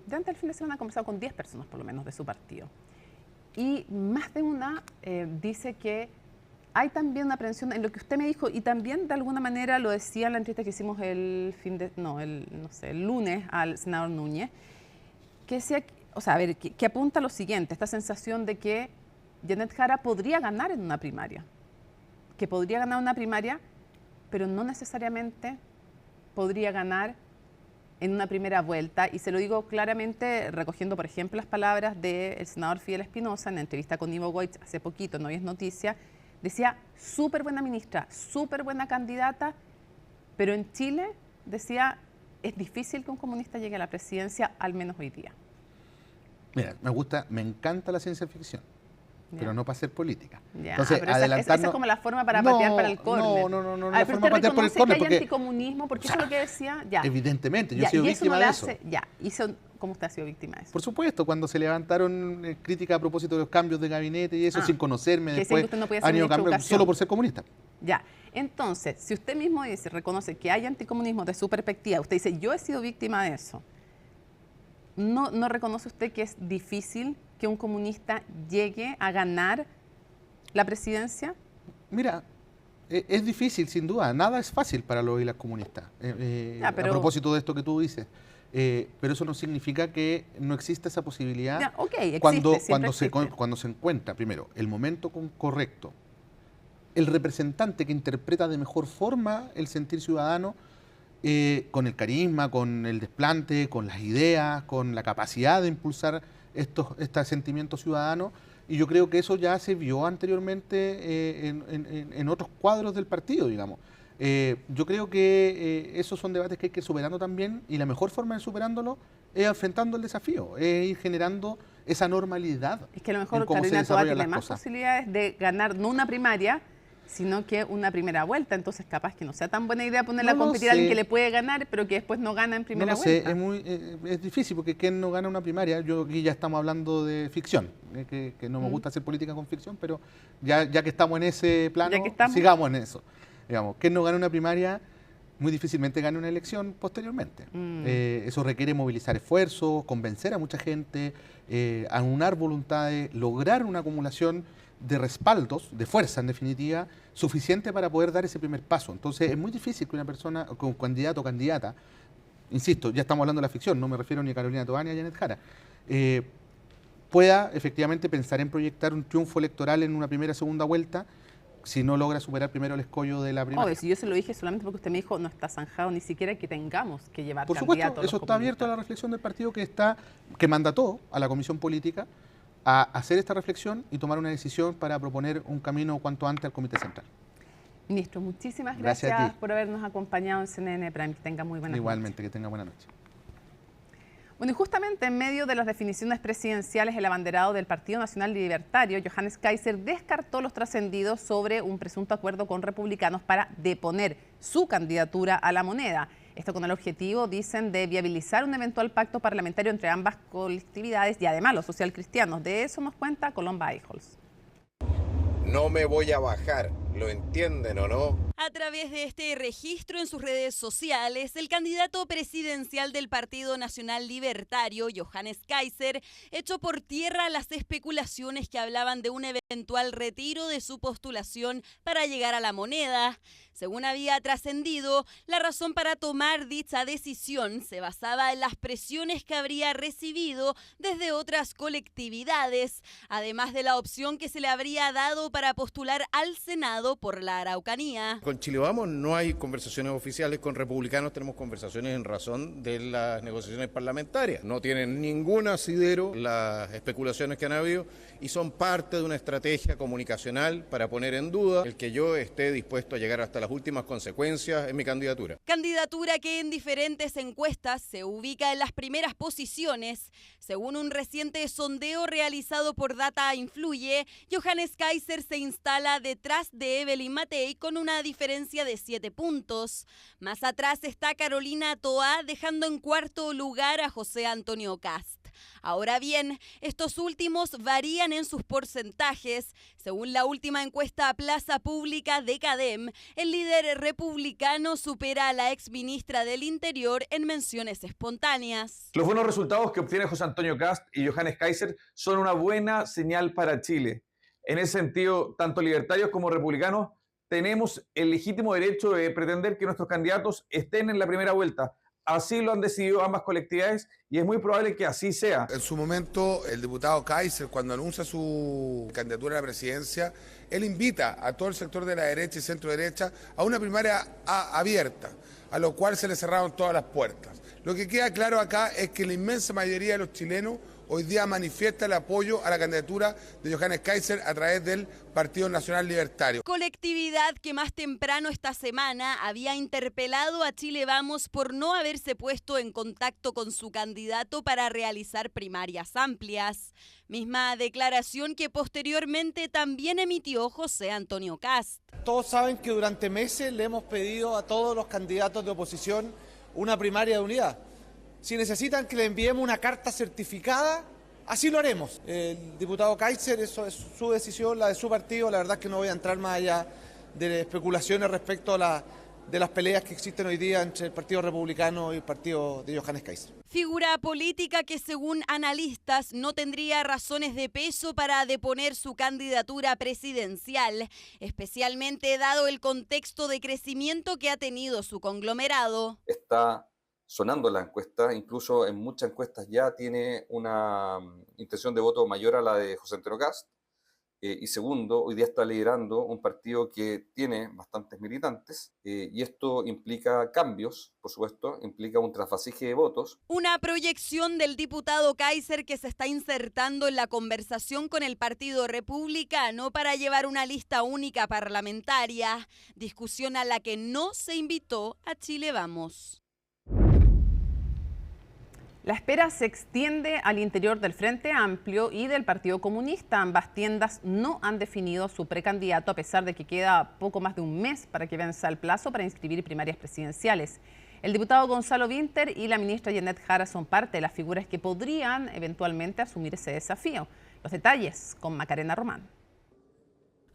durante el fin de semana he conversado con 10 personas por lo menos de su partido. Y más de una dice que hay también una aprensión en lo que usted me dijo y también de alguna manera lo decía en la entrevista que hicimos el lunes al senador Núñez, que decía, que apunta a lo siguiente, esta sensación de que Janet Jara podría ganar en una primaria, pero no necesariamente podría ganar en una primera vuelta, y se lo digo claramente recogiendo, por ejemplo, las palabras del senador Fidel Espinosa en la entrevista con Ivo Goich hace poquito, no Hoy es Noticia, decía, súper buena ministra, súper buena candidata, pero en Chile, decía, es difícil que un comunista llegue a la presidencia, al menos hoy día. Mira, me encanta la ciencia ficción, pero no para hacer política. Entonces, esa es como la forma para patear para el córner. No, la forma para patear por el córner. ¿Porque hay anticomunismo? Porque eso es lo que decía. Evidentemente, yo he sido víctima de eso. ¿Cómo usted ha sido víctima de eso? Por supuesto, cuando se levantaron críticas a propósito de los cambios de gabinete y eso, sin conocerme, después han ido cambiando solo por ser comunista. Entonces, si usted mismo reconoce que hay anticomunismo de su perspectiva, usted dice, yo he sido víctima de eso, ¿no reconoce usted que es difícil que un comunista llegue a ganar la presidencia? Mira, es difícil, sin duda. Nada es fácil para los y las comunistas. A propósito de esto que tú dices. Pero eso no significa que no exista esa posibilidad cuando se encuentra, primero, el momento correcto, el representante que interpreta de mejor forma el sentir ciudadano, con el carisma, con el desplante, con las ideas, con la capacidad de impulsar estos sentimientos ciudadanos, y yo creo que eso ya se vio anteriormente en otros cuadros del partido, digamos. Yo creo que esos son debates que hay que ir superando también, y la mejor forma de superándolo es enfrentando el desafío, es ir generando esa normalidad. Es que a lo mejor Carolina Toá tiene más posibilidades de ganar no una primaria, sino que una primera vuelta, entonces capaz que no sea tan buena idea ponerla a competir a alguien que le puede ganar, pero que después no gana en primera vuelta. Es difícil, porque quien no gana una primaria, aquí ya estamos hablando de ficción, que no me gusta hacer política con ficción, pero ya que estamos en ese plano, sigamos en eso. Digamos, quien no gana una primaria, muy difícilmente gana una elección posteriormente. Eso requiere movilizar esfuerzos, convencer a mucha gente, aunar voluntades, lograr una acumulación de respaldos, de fuerza en definitiva, suficiente para poder dar ese primer paso. Entonces es muy difícil que una persona, con candidato o candidata, insisto, ya estamos hablando de la ficción, no me refiero ni a Carolina Toá ni a Janet Jara, pueda efectivamente pensar en proyectar un triunfo electoral en una primera o segunda vuelta si no logra superar primero el escollo de la primaria. Si yo se lo dije solamente porque usted me dijo no está zanjado ni siquiera que tengamos que llevar por supuesto, eso está abierto a la reflexión del partido que mandató a la Comisión Política a hacer esta reflexión y tomar una decisión para proponer un camino cuanto antes al Comité Central. Ministro, muchísimas gracias por habernos acompañado en CNN Prime. Que tenga muy buena noche. Igualmente, que tenga buena noche. Bueno, y justamente en medio de las definiciones presidenciales, el abanderado del Partido Nacional Libertario, Johannes Kaiser, descartó los trascendidos sobre un presunto acuerdo con republicanos para deponer su candidatura a la moneda. Esto con el objetivo, dicen, de viabilizar un eventual pacto parlamentario entre ambas colectividades y además los socialcristianos. De eso nos cuenta Colomba Eijols. No me voy a bajar, ¿lo entienden o no? A través de este registro en sus redes sociales, el candidato presidencial del Partido Nacional Libertario, Johannes Kaiser, echó por tierra las especulaciones que hablaban de un eventual retiro de su postulación para llegar a la moneda. Según había trascendido, la razón para tomar dicha decisión se basaba en las presiones que habría recibido desde otras colectividades, además de la opción que se le habría dado para postular al Senado por la Araucanía. Con Chile Vamos no hay conversaciones oficiales, con republicanos tenemos conversaciones en razón de las negociaciones parlamentarias. No tienen ningún asidero las especulaciones que han habido y son parte de una estrategia comunicacional para poner en duda el que yo esté dispuesto a llegar hasta las últimas consecuencias en mi candidatura. Candidatura que en diferentes encuestas se ubica en las primeras posiciones. Según un reciente sondeo realizado por Data Influye, Johannes Kaiser se instala detrás de Evelyn Matei con una diferencia de 7 puntos. Más atrás está Carolina Toá, dejando en cuarto lugar a José Antonio Kast. Ahora bien, estos últimos varían en sus porcentajes. Según la última encuesta a Plaza Pública de CADEM, el líder republicano supera a la exministra del Interior en menciones espontáneas. Los buenos resultados que obtiene José Antonio Kast y Johannes Kaiser son una buena señal para Chile. En ese sentido, tanto libertarios como republicanos tenemos el legítimo derecho de pretender que nuestros candidatos estén en la primera vuelta. Así lo han decidido ambas colectividades y es muy probable que así sea. En su momento, el diputado Kaiser, cuando anuncia su candidatura a la presidencia, él invita a todo el sector de la derecha y centro derecha a una primaria abierta, a lo cual se le cerraron todas las puertas. Lo que queda claro acá es que la inmensa mayoría de los chilenos hoy día manifiesta el apoyo a la candidatura de Johannes Kaiser a través del Partido Nacional Libertario. Colectividad que más temprano esta semana había interpelado a Chile Vamos por no haberse puesto en contacto con su candidato para realizar primarias amplias. Misma declaración que posteriormente también emitió José Antonio Kast. Todos saben que durante meses le hemos pedido a todos los candidatos de oposición una primaria de unidad. Si necesitan que le enviemos una carta certificada, así lo haremos. El diputado Kaiser, eso es su decisión, la de su partido. La verdad es que no voy a entrar más allá de especulaciones respecto a de las peleas que existen hoy día entre el Partido Republicano y el partido de Johannes Kaiser. Figura política que, según analistas, no tendría razones de peso para deponer su candidatura presidencial, especialmente dado el contexto de crecimiento que ha tenido su conglomerado. Está sonando la encuesta, incluso en muchas encuestas ya tiene una intención de voto mayor a la de José Antonio Kast. Y segundo, hoy día está liderando un partido que tiene bastantes militantes y esto implica cambios, por supuesto, implica un trasvasije de votos. Una proyección del diputado Kaiser que se está insertando en la conversación con el Partido Republicano para llevar una lista única parlamentaria, discusión a la que no se invitó a Chile Vamos. La espera se extiende al interior del Frente Amplio y del Partido Comunista. Ambas tiendas no han definido su precandidato a pesar de que queda poco más de un mes para que venza el plazo para inscribir primarias presidenciales. El diputado Gonzalo Winter y la ministra Jeanette Jara son parte de las figuras que podrían eventualmente asumir ese desafío. Los detalles con Macarena Román.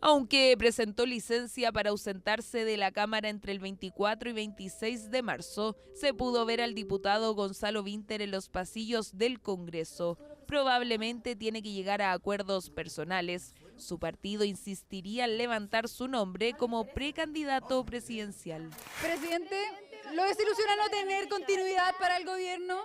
Aunque presentó licencia para ausentarse de la Cámara entre el 24 y 26 de marzo, se pudo ver al diputado Gonzalo Winter en los pasillos del Congreso. Probablemente tiene que llegar a acuerdos personales. Su partido insistiría en levantar su nombre como precandidato presidencial. Presidente, ¿lo desilusiona no tener continuidad para el gobierno?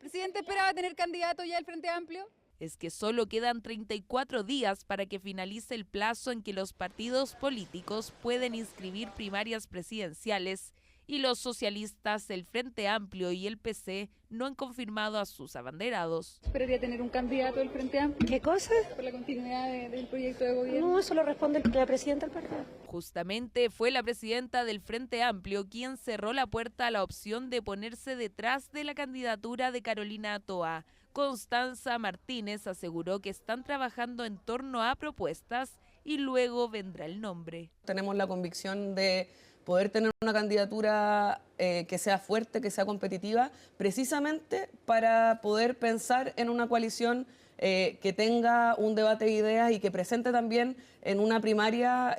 ¿Presidente esperaba tener candidato ya al Frente Amplio? Es que solo quedan 34 días para que finalice el plazo en que los partidos políticos pueden inscribir primarias presidenciales y los socialistas, el Frente Amplio y el PC no han confirmado a sus abanderados. ¿Esperaría tener un candidato del Frente Amplio? ¿Qué cosa? ¿Por la continuidad del proyecto de gobierno? No, eso lo responde la presidenta del partido. Justamente fue la presidenta del Frente Amplio quien cerró la puerta a la opción de ponerse detrás de la candidatura de Carolina Toá. Constanza Martínez aseguró que están trabajando en torno a propuestas y luego vendrá el nombre. Tenemos la convicción de poder tener una candidatura que sea fuerte, que sea competitiva, precisamente para poder pensar en una coalición que tenga un debate de ideas y que presente también en una primaria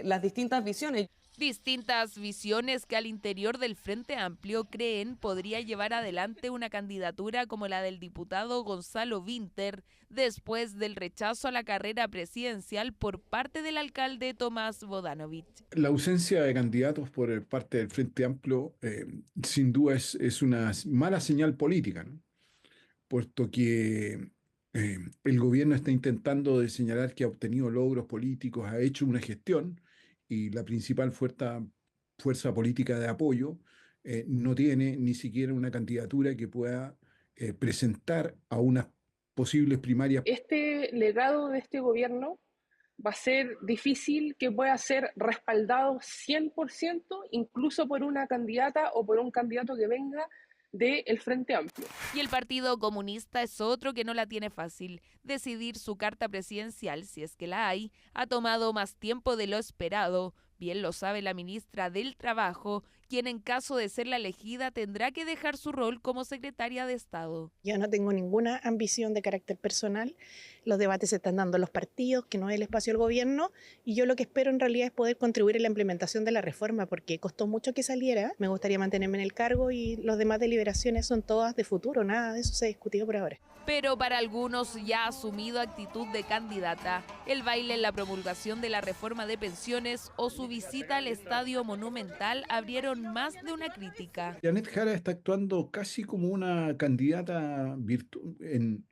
las distintas visiones. Distintas visiones que al interior del Frente Amplio creen podría llevar adelante una candidatura como la del diputado Gonzalo Vinter, después del rechazo a la carrera presidencial por parte del alcalde Tomás Bodanovich. La ausencia de candidatos por parte del Frente Amplio sin duda es una mala señal política, ¿no? Puesto que el gobierno está intentando de señalar que ha obtenido logros políticos, ha hecho una gestión, y la principal fuerza política de apoyo no tiene ni siquiera una candidatura que pueda presentar a unas posibles primarias. Este legado de este gobierno va a ser difícil que pueda ser respaldado 100%, incluso por una candidata o por un candidato que venga del Frente Amplio. Y el Partido Comunista es otro que no la tiene fácil. Decidir su carta presidencial, si es que la hay, ha tomado más tiempo de lo esperado. Bien lo sabe la ministra del Trabajo, quien en caso de ser la elegida tendrá que dejar su rol como secretaria de Estado. Yo no tengo ninguna ambición de carácter personal. Los debates se están dando en los partidos, que no es el espacio del gobierno, y yo lo que espero en realidad es poder contribuir en la implementación de la reforma, porque costó mucho que saliera. Me gustaría mantenerme en el cargo y los demás deliberaciones son todas de futuro, nada de eso se ha discutido por ahora. Pero para algunos ya ha asumido actitud de candidata, el baile en la promulgación de la reforma de pensiones o su visita al Estadio Monumental abrieron más de una crítica. Janet Jara está actuando casi como una candidata en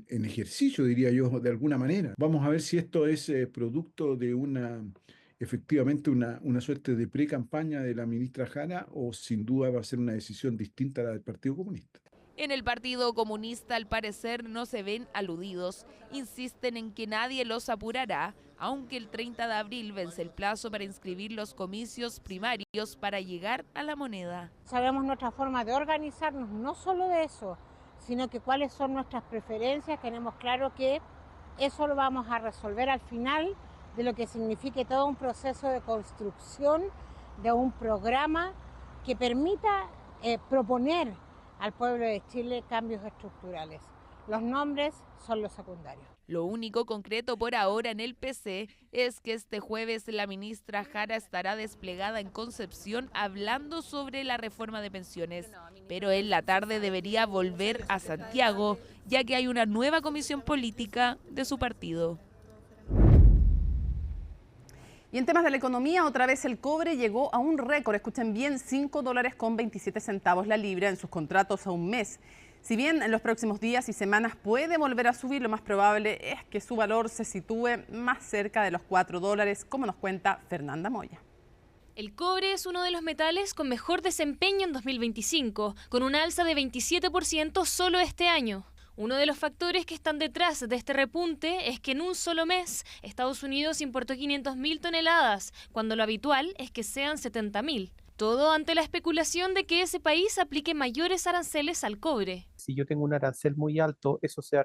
ejercicio, diría yo, de alguna manera. Vamos a ver si esto es producto de efectivamente una suerte de pre-campaña de la ministra Jara, o sin duda va a ser una decisión distinta a la del Partido Comunista. En el Partido Comunista, al parecer, no se ven aludidos. Insisten en que nadie los apurará, aunque el 30 de abril vence el plazo para inscribir los comicios primarios para llegar a la moneda. Sabemos nuestra forma de organizarnos, no solo de eso, sino que cuáles son nuestras preferencias. Tenemos claro que eso lo vamos a resolver al final de lo que signifique todo un proceso de construcción de un programa que permita proponer al pueblo de Chile cambios estructurales. Los nombres son los secundarios. Lo único concreto por ahora en el PC es que este jueves la ministra Jara estará desplegada en Concepción hablando sobre la reforma de pensiones, pero en la tarde debería volver a Santiago, ya que hay una nueva comisión política de su partido. Y en temas de la economía, otra vez el cobre llegó a un récord, escuchen bien, $5.27 la libra en sus contratos a un mes. Si bien en los próximos días y semanas puede volver a subir, lo más probable es que su valor se sitúe más cerca de los $4, como nos cuenta Fernanda Moya. El cobre es uno de los metales con mejor desempeño en 2025, con un alza de 27% solo este año. Uno de los factores que están detrás de este repunte es que en un solo mes Estados Unidos importó 500.000 toneladas, cuando lo habitual es que sean 70.000. Todo ante la especulación de que ese país aplique mayores aranceles al cobre. Si yo tengo un arancel muy alto, eso se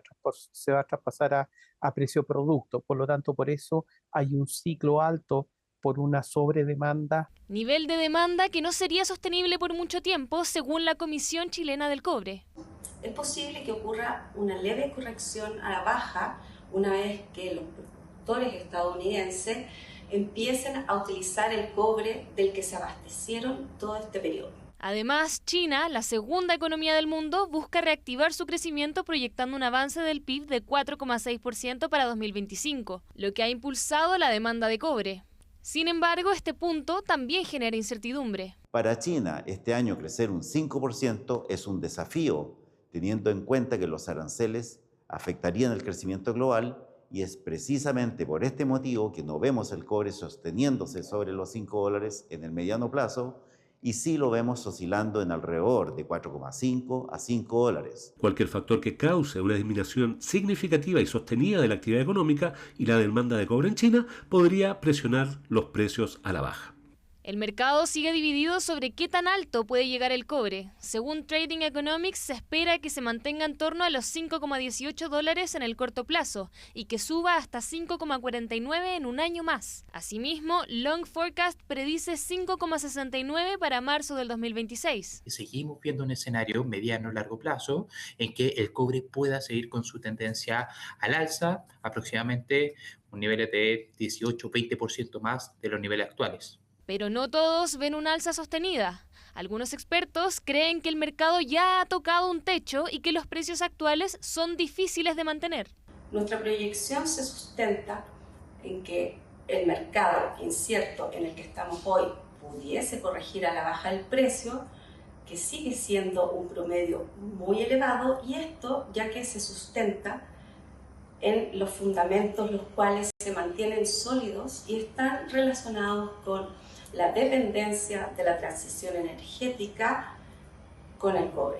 va a traspasar a precio producto. Por lo tanto, por eso hay un ciclo alto por una sobredemanda. Nivel de demanda que no sería sostenible por mucho tiempo, según la Comisión Chilena del Cobre. Es posible que ocurra una leve corrección a la baja una vez que los productores estadounidenses empiecen a utilizar el cobre del que se abastecieron todo este periodo. Además, China, la segunda economía del mundo, busca reactivar su crecimiento proyectando un avance del PIB de 4,6% para 2025, lo que ha impulsado la demanda de cobre. Sin embargo, este punto también genera incertidumbre. Para China, este año crecer un 5% es un desafío, teniendo en cuenta que los aranceles afectarían el crecimiento global, y es precisamente por este motivo que no vemos el cobre sosteniéndose sobre los $5 en el mediano plazo, y sí lo vemos oscilando en alrededor de 4,5 a $5. Cualquier factor que cause una disminución significativa y sostenida de la actividad económica y la demanda de cobre en China podría presionar los precios a la baja. El mercado sigue dividido sobre qué tan alto puede llegar el cobre. Según Trading Economics, se espera que se mantenga en torno a los $5,18 en el corto plazo y que suba hasta 5,49 en un año más. Asimismo, Long Forecast predice 5,69 para marzo del 2026. Seguimos viendo un escenario mediano a largo plazo en que el cobre pueda seguir con su tendencia al alza, aproximadamente un nivel de 18-20% más de los niveles actuales. Pero no todos ven un alza sostenida. Algunos expertos creen que el mercado ya ha tocado un techo y que los precios actuales son difíciles de mantener. Nuestra proyección se sustenta en que el mercado incierto en el que estamos hoy pudiese corregir a la baja el precio, que sigue siendo un promedio muy elevado, y esto ya que se sustenta en los fundamentos los cuales se mantienen sólidos y están relacionados con la dependencia de la transición energética con el cobre.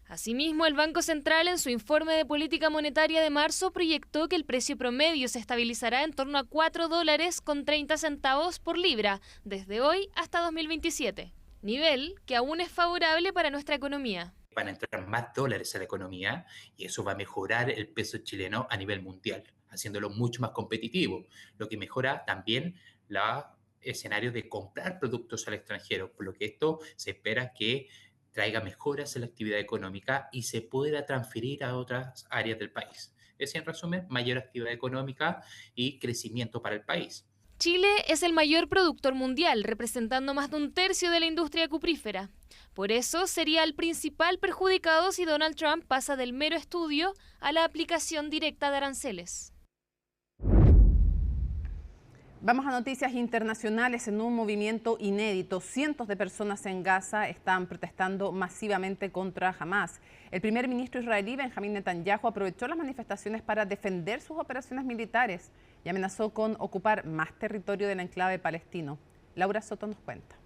Asimismo, el Banco Central en su informe de política monetaria de marzo proyectó que el precio promedio se estabilizará en torno a $4.30 por libra desde hoy hasta 2027, nivel que aún es favorable para nuestra economía. Van a entrar más dólares a la economía y eso va a mejorar el peso chileno a nivel mundial, haciéndolo mucho más competitivo, lo que mejora también los escenarios de comprar productos al extranjero, por lo que esto se espera que traiga mejoras en la actividad económica y se pueda transferir a otras áreas del país. Es decir, en resumen, mayor actividad económica y crecimiento para el país. Chile es el mayor productor mundial, representando más de un tercio de la industria cuprífera. Por eso sería el principal perjudicado si Donald Trump pasa del mero estudio a la aplicación directa de aranceles. Vamos a noticias internacionales. En un movimiento inédito, cientos de personas en Gaza están protestando masivamente contra Hamás. El primer ministro israelí, Benjamín Netanyahu, aprovechó las manifestaciones para defender sus operaciones militares y amenazó con ocupar más territorio del enclave palestino. Laura Soto nos cuenta.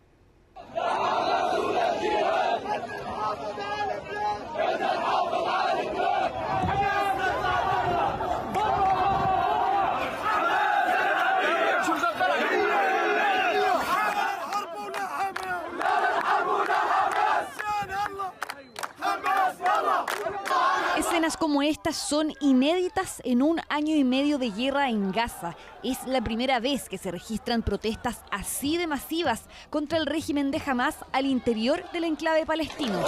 Escenas como estas son inéditas en un año y medio de guerra en Gaza. Es la primera vez que se registran protestas así de masivas contra el régimen de Hamás al interior del enclave palestino.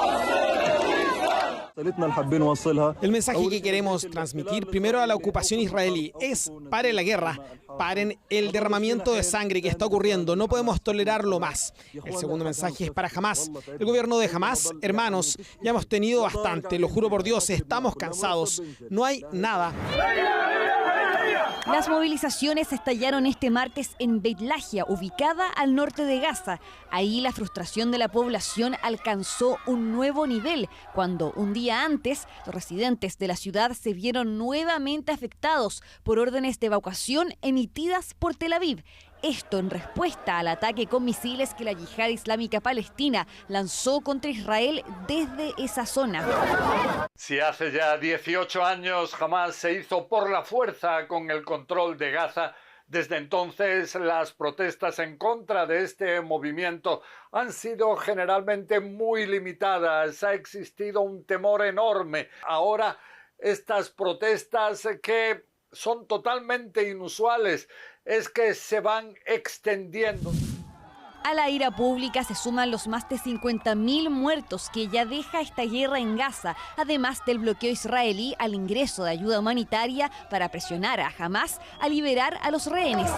El mensaje que queremos transmitir primero a la ocupación israelí es: paren la guerra, paren el derramamiento de sangre que está ocurriendo, no podemos tolerarlo más. El segundo mensaje es para Hamás. El gobierno de Hamás, hermanos, ya hemos tenido bastante, lo juro por Dios, estamos cansados, no hay nada. Las movilizaciones estallaron este martes en Beit Lahia, ubicada al norte de Gaza. Ahí la frustración de la población alcanzó un nuevo nivel, cuando un día antes los residentes de la ciudad se vieron nuevamente afectados por órdenes de evacuación emitidas por Tel Aviv. Esto en respuesta al ataque con misiles que la Yihad Islámica Palestina lanzó contra Israel desde esa zona. Si hace ya 18 años Hamás se hizo por la fuerza con el control de Gaza, desde entonces las protestas en contra de este movimiento han sido generalmente muy limitadas. Ha existido un temor enorme. Ahora estas protestas, que son totalmente inusuales, es que se van extendiendo. A la ira pública se suman los más de 50.000 muertos que ya deja esta guerra en Gaza, además del bloqueo israelí al ingreso de ayuda humanitaria para presionar a Hamás a liberar a los rehenes.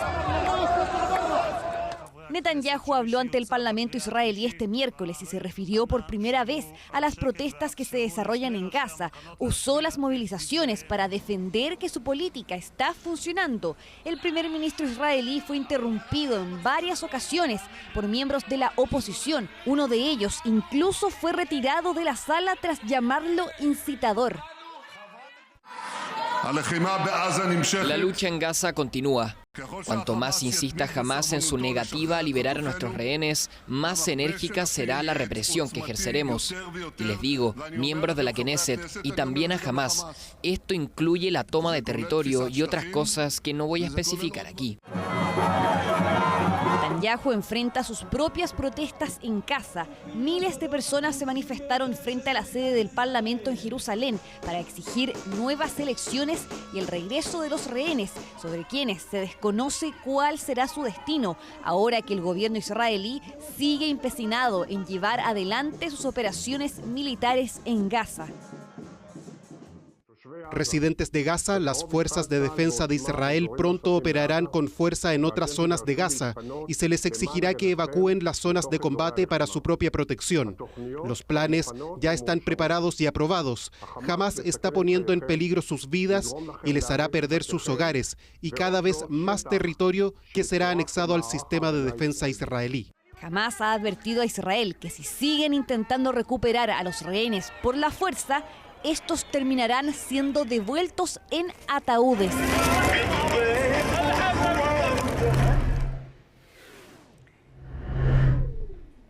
Netanyahu habló ante el Parlamento israelí este miércoles y se refirió por primera vez a las protestas que se desarrollan en Gaza. Usó las movilizaciones para defender que su política está funcionando. El primer ministro israelí fue interrumpido en varias ocasiones por miembros de la oposición. Uno de ellos incluso fue retirado de la sala tras llamarlo incitador. La lucha en Gaza continúa. Cuanto más insista Hamás en su negativa a liberar a nuestros rehenes, más enérgica será la represión que ejerceremos. Y les digo, miembros de la Knesset y también a Hamás, esto incluye la toma de territorio y otras cosas que no voy a especificar aquí. Netanyahu enfrenta sus propias protestas en casa. Miles de personas se manifestaron frente a la sede del Parlamento en Jerusalén para exigir nuevas elecciones y el regreso de los rehenes, sobre quienes se desconoce cuál será su destino, ahora que el gobierno israelí sigue empecinado en llevar adelante sus operaciones militares en Gaza. Residentes de Gaza, las fuerzas de defensa de Israel pronto operarán con fuerza en otras zonas de Gaza y se les exigirá que evacúen las zonas de combate para su propia protección. Los planes ya están preparados y aprobados. Hamás está poniendo en peligro sus vidas y les hará perder sus hogares y cada vez más territorio que será anexado al sistema de defensa israelí. Hamás ha advertido a Israel que si siguen intentando recuperar a los rehenes por la fuerza, estos terminarán siendo devueltos en ataúdes.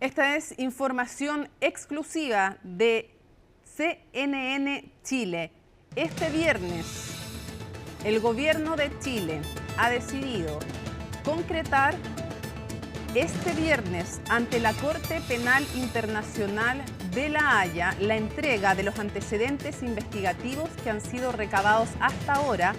Esta es información exclusiva de CNN Chile. Este viernes, el gobierno de Chile ha decidido concretar este viernes ante la Corte Penal Internacional de La Haya la entrega de los antecedentes investigativos que han sido recabados hasta ahora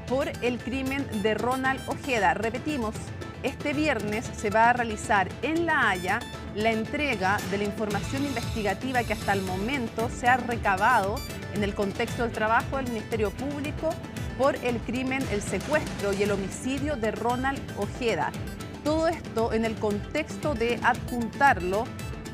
por el crimen de Ronald Ojeda. Repetimos, este viernes se va a realizar en La Haya la entrega de la información investigativa que hasta el momento se ha recabado en el contexto del trabajo del Ministerio Público por el crimen, el secuestro y el homicidio de Ronald Ojeda. Todo esto en el contexto de adjuntarlo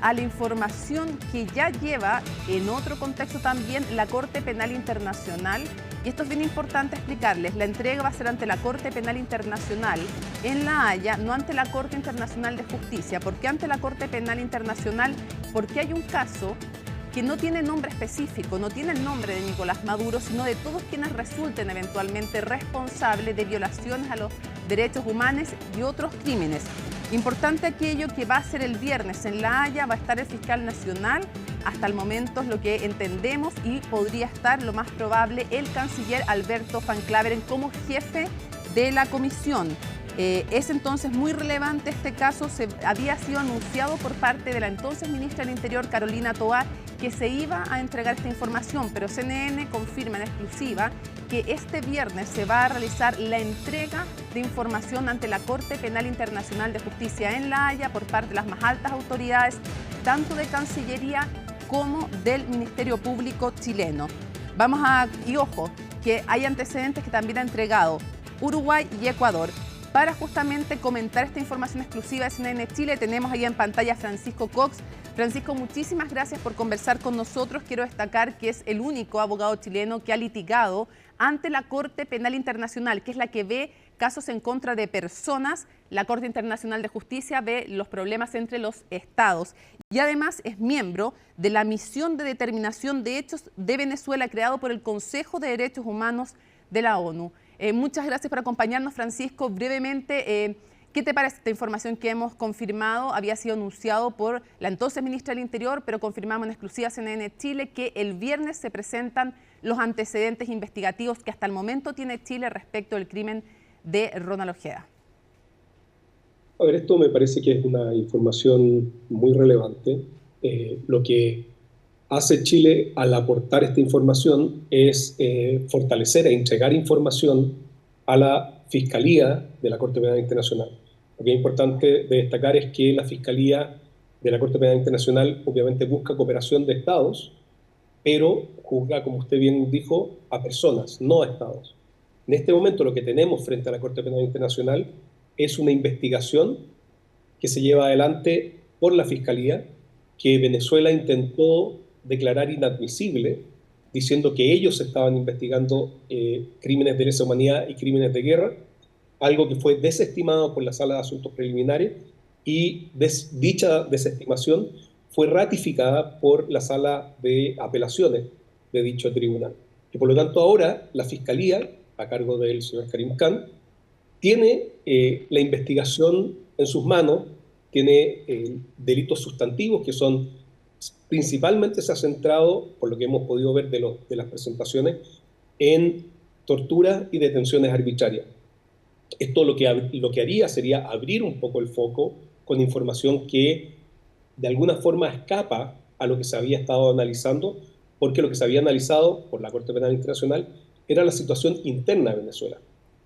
a la información que ya lleva en otro contexto también la Corte Penal Internacional. Y esto es bien importante explicarles. La entrega va a ser ante la Corte Penal Internacional en La Haya, no ante la Corte Internacional de Justicia. ¿Por qué ante la Corte Penal Internacional? Porque hay un caso que no tiene nombre específico, no tiene el nombre de Nicolás Maduro, sino de todos quienes resulten eventualmente responsables de violaciones a los derechos humanos y otros crímenes. Importante aquello que va a ser el viernes en La Haya, va a estar el fiscal nacional, hasta el momento es lo que entendemos, y podría estar lo más probable el canciller Alberto Van Klaveren como jefe de la comisión. Es entonces muy relevante este caso. Había sido anunciado por parte de la entonces ministra del Interior, Carolina Toá, que se iba a entregar esta información, pero CNN confirma en exclusiva que este viernes se va a realizar la entrega de información ante la Corte Penal Internacional de Justicia en La Haya por parte de las más altas autoridades, tanto de Cancillería como del Ministerio Público chileno. Y ojo, que hay antecedentes que también ha entregado Uruguay y Ecuador. Para justamente comentar esta información exclusiva de CNN Chile, tenemos ahí en pantalla a Francisco Cox. Francisco, muchísimas gracias por conversar con nosotros. Quiero destacar que es el único abogado chileno que ha litigado ante la Corte Penal Internacional, que es la que ve casos en contra de personas. La Corte Internacional de Justicia ve los problemas entre los estados. Y además es miembro de la Misión de Determinación de Hechos de Venezuela, creado por el Consejo de Derechos Humanos de la ONU. Muchas gracias por acompañarnos, Francisco. Brevemente, ¿qué te parece esta información que hemos confirmado? Había sido anunciado por la entonces ministra del Interior, pero confirmamos en exclusiva CNN Chile que el viernes se presentan los antecedentes investigativos que hasta el momento tiene Chile respecto del crimen de Ronald Ojeda. A ver, esto me parece que es una información muy relevante. Lo que hace Chile al aportar esta información es fortalecer e entregar información a la Fiscalía de la Corte Penal Internacional. Lo que es importante de destacar es que la Fiscalía de la Corte Penal Internacional obviamente busca cooperación de estados, pero juzga, como usted bien dijo, a personas, no a estados. En este momento lo que tenemos frente a la Corte Penal Internacional es una investigación que se lleva adelante por la Fiscalía, que Venezuela intentó declarar inadmisible, diciendo que ellos estaban investigando crímenes de lesa humanidad y crímenes de guerra, algo que fue desestimado por la Sala de Asuntos Preliminares, y dicha desestimación fue ratificada por la Sala de Apelaciones de dicho tribunal. Y por lo tanto ahora la Fiscalía, a cargo del señor Karim Khan, tiene la investigación en sus manos, tiene delitos sustantivos que son, principalmente se ha centrado, por lo que hemos podido ver de las presentaciones, en tortura y detenciones arbitrarias. Esto lo que haría sería abrir un poco el foco con información que de alguna forma escapa a lo que se había estado analizando, porque lo que se había analizado por la Corte Penal Internacional era la situación interna de Venezuela.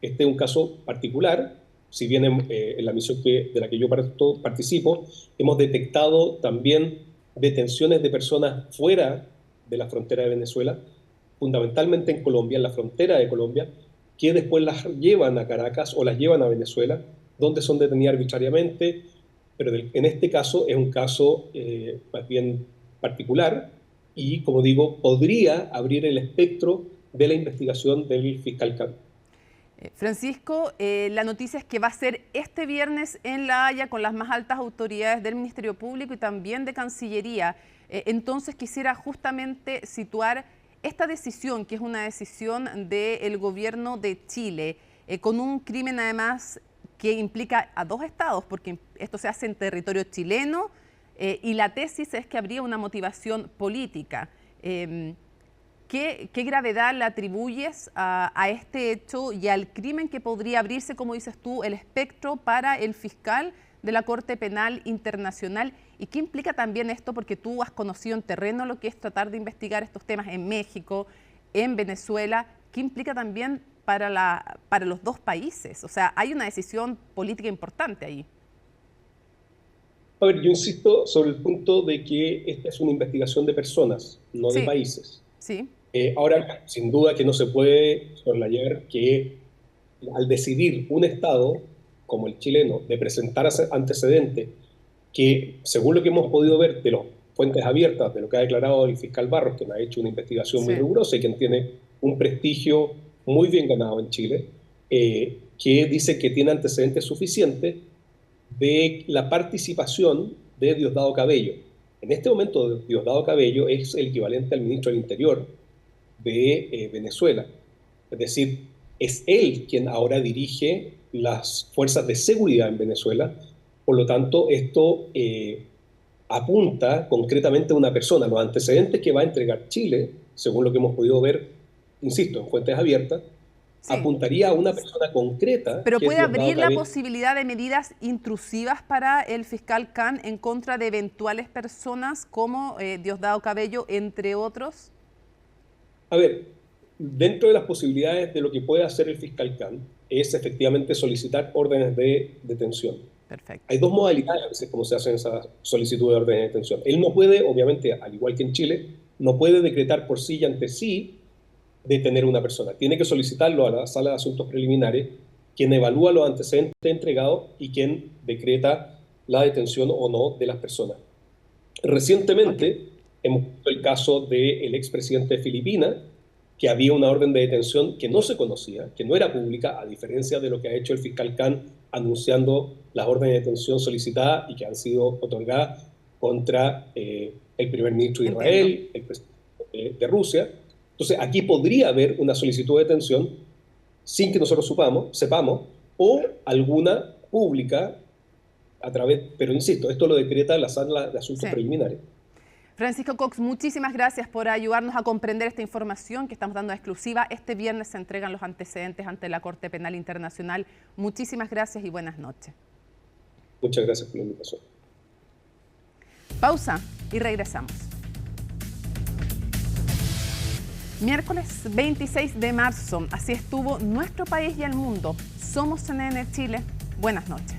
Este es un caso particular, si bien en la misión de la que yo participo, hemos detectado también detenciones de personas fuera de la frontera de Venezuela, fundamentalmente en Colombia, en la frontera de Colombia, que después las llevan a Caracas o las llevan a Venezuela, donde son detenidas arbitrariamente, pero en este caso es un caso más bien particular y, como digo, podría abrir el espectro de la investigación del fiscal Khan. Francisco, la noticia es que va a ser este viernes en La Haya con las más altas autoridades del Ministerio Público y también de Cancillería. Entonces quisiera justamente situar esta decisión, que es una decisión del gobierno de Chile, con un crimen además que implica a dos estados, porque esto se hace en territorio chileno y la tesis es que habría una motivación política. ¿Qué gravedad le atribuyes a este hecho y al crimen que podría abrirse, como dices tú, el espectro para el fiscal de la Corte Penal Internacional? ¿Y qué implica también esto? Porque tú has conocido en terreno lo que es tratar de investigar estos temas en México, en Venezuela. ¿Qué implica también para los dos países? O sea, hay una decisión política importante ahí. A ver, yo insisto sobre el punto de que esta es una investigación de personas, no de países. Sí. Ahora, sin duda que no se puede soslayar que al decidir un Estado, como el chileno, de presentar antecedentes que, según lo que hemos podido ver de las fuentes abiertas, de lo que ha declarado el fiscal Barros, quien ha hecho una investigación muy rigurosa y quien tiene un prestigio muy bien ganado en Chile, que dice que tiene antecedentes suficientes de la participación de Diosdado Cabello. En este momento, Diosdado Cabello es el equivalente al ministro del Interior de Venezuela. Es decir, es él quien ahora dirige las fuerzas de seguridad en Venezuela. Por lo tanto, esto apunta concretamente a una persona. Los antecedentes que va a entregar Chile, según lo que hemos podido ver, insisto, en fuentes abiertas, apuntaría a una persona concreta. Pero puede abrir la posibilidad de medidas intrusivas para el fiscal Khan en contra de eventuales personas como Diosdado Cabello, entre otros. A ver, dentro de las posibilidades de lo que puede hacer el fiscal Khan es efectivamente solicitar órdenes de detención. Perfecto. Hay dos modalidades a veces como se hacen esa solicitud de órdenes de detención. Él no puede, obviamente, al igual que en Chile, no puede decretar por sí y ante sí detener a una persona. Tiene que solicitarlo a la Sala de Asuntos Preliminares, quien evalúa los antecedentes entregados y quien decreta la detención o no de las personas. Recientemente hemos visto el caso del expresidente de Filipinas, que había una orden de detención que no se conocía, que no era pública, a diferencia de lo que ha hecho el fiscal Khan anunciando las órdenes de detención solicitadas y que han sido otorgadas contra el primer ministro de Israel, el presidente de Rusia. Entonces, aquí podría haber una solicitud de detención sin que nosotros sepamos, o alguna pública a través, pero insisto, esto lo decreta la Sala de Asuntos Preliminares. Francisco Cox, muchísimas gracias por ayudarnos a comprender esta información que estamos dando exclusiva. Este viernes se entregan los antecedentes ante la Corte Penal Internacional. Muchísimas gracias y buenas noches. Muchas gracias por la invitación. Pausa y regresamos. Miércoles 26 de marzo, así estuvo nuestro país y el mundo. Somos CNN Chile. Buenas noches.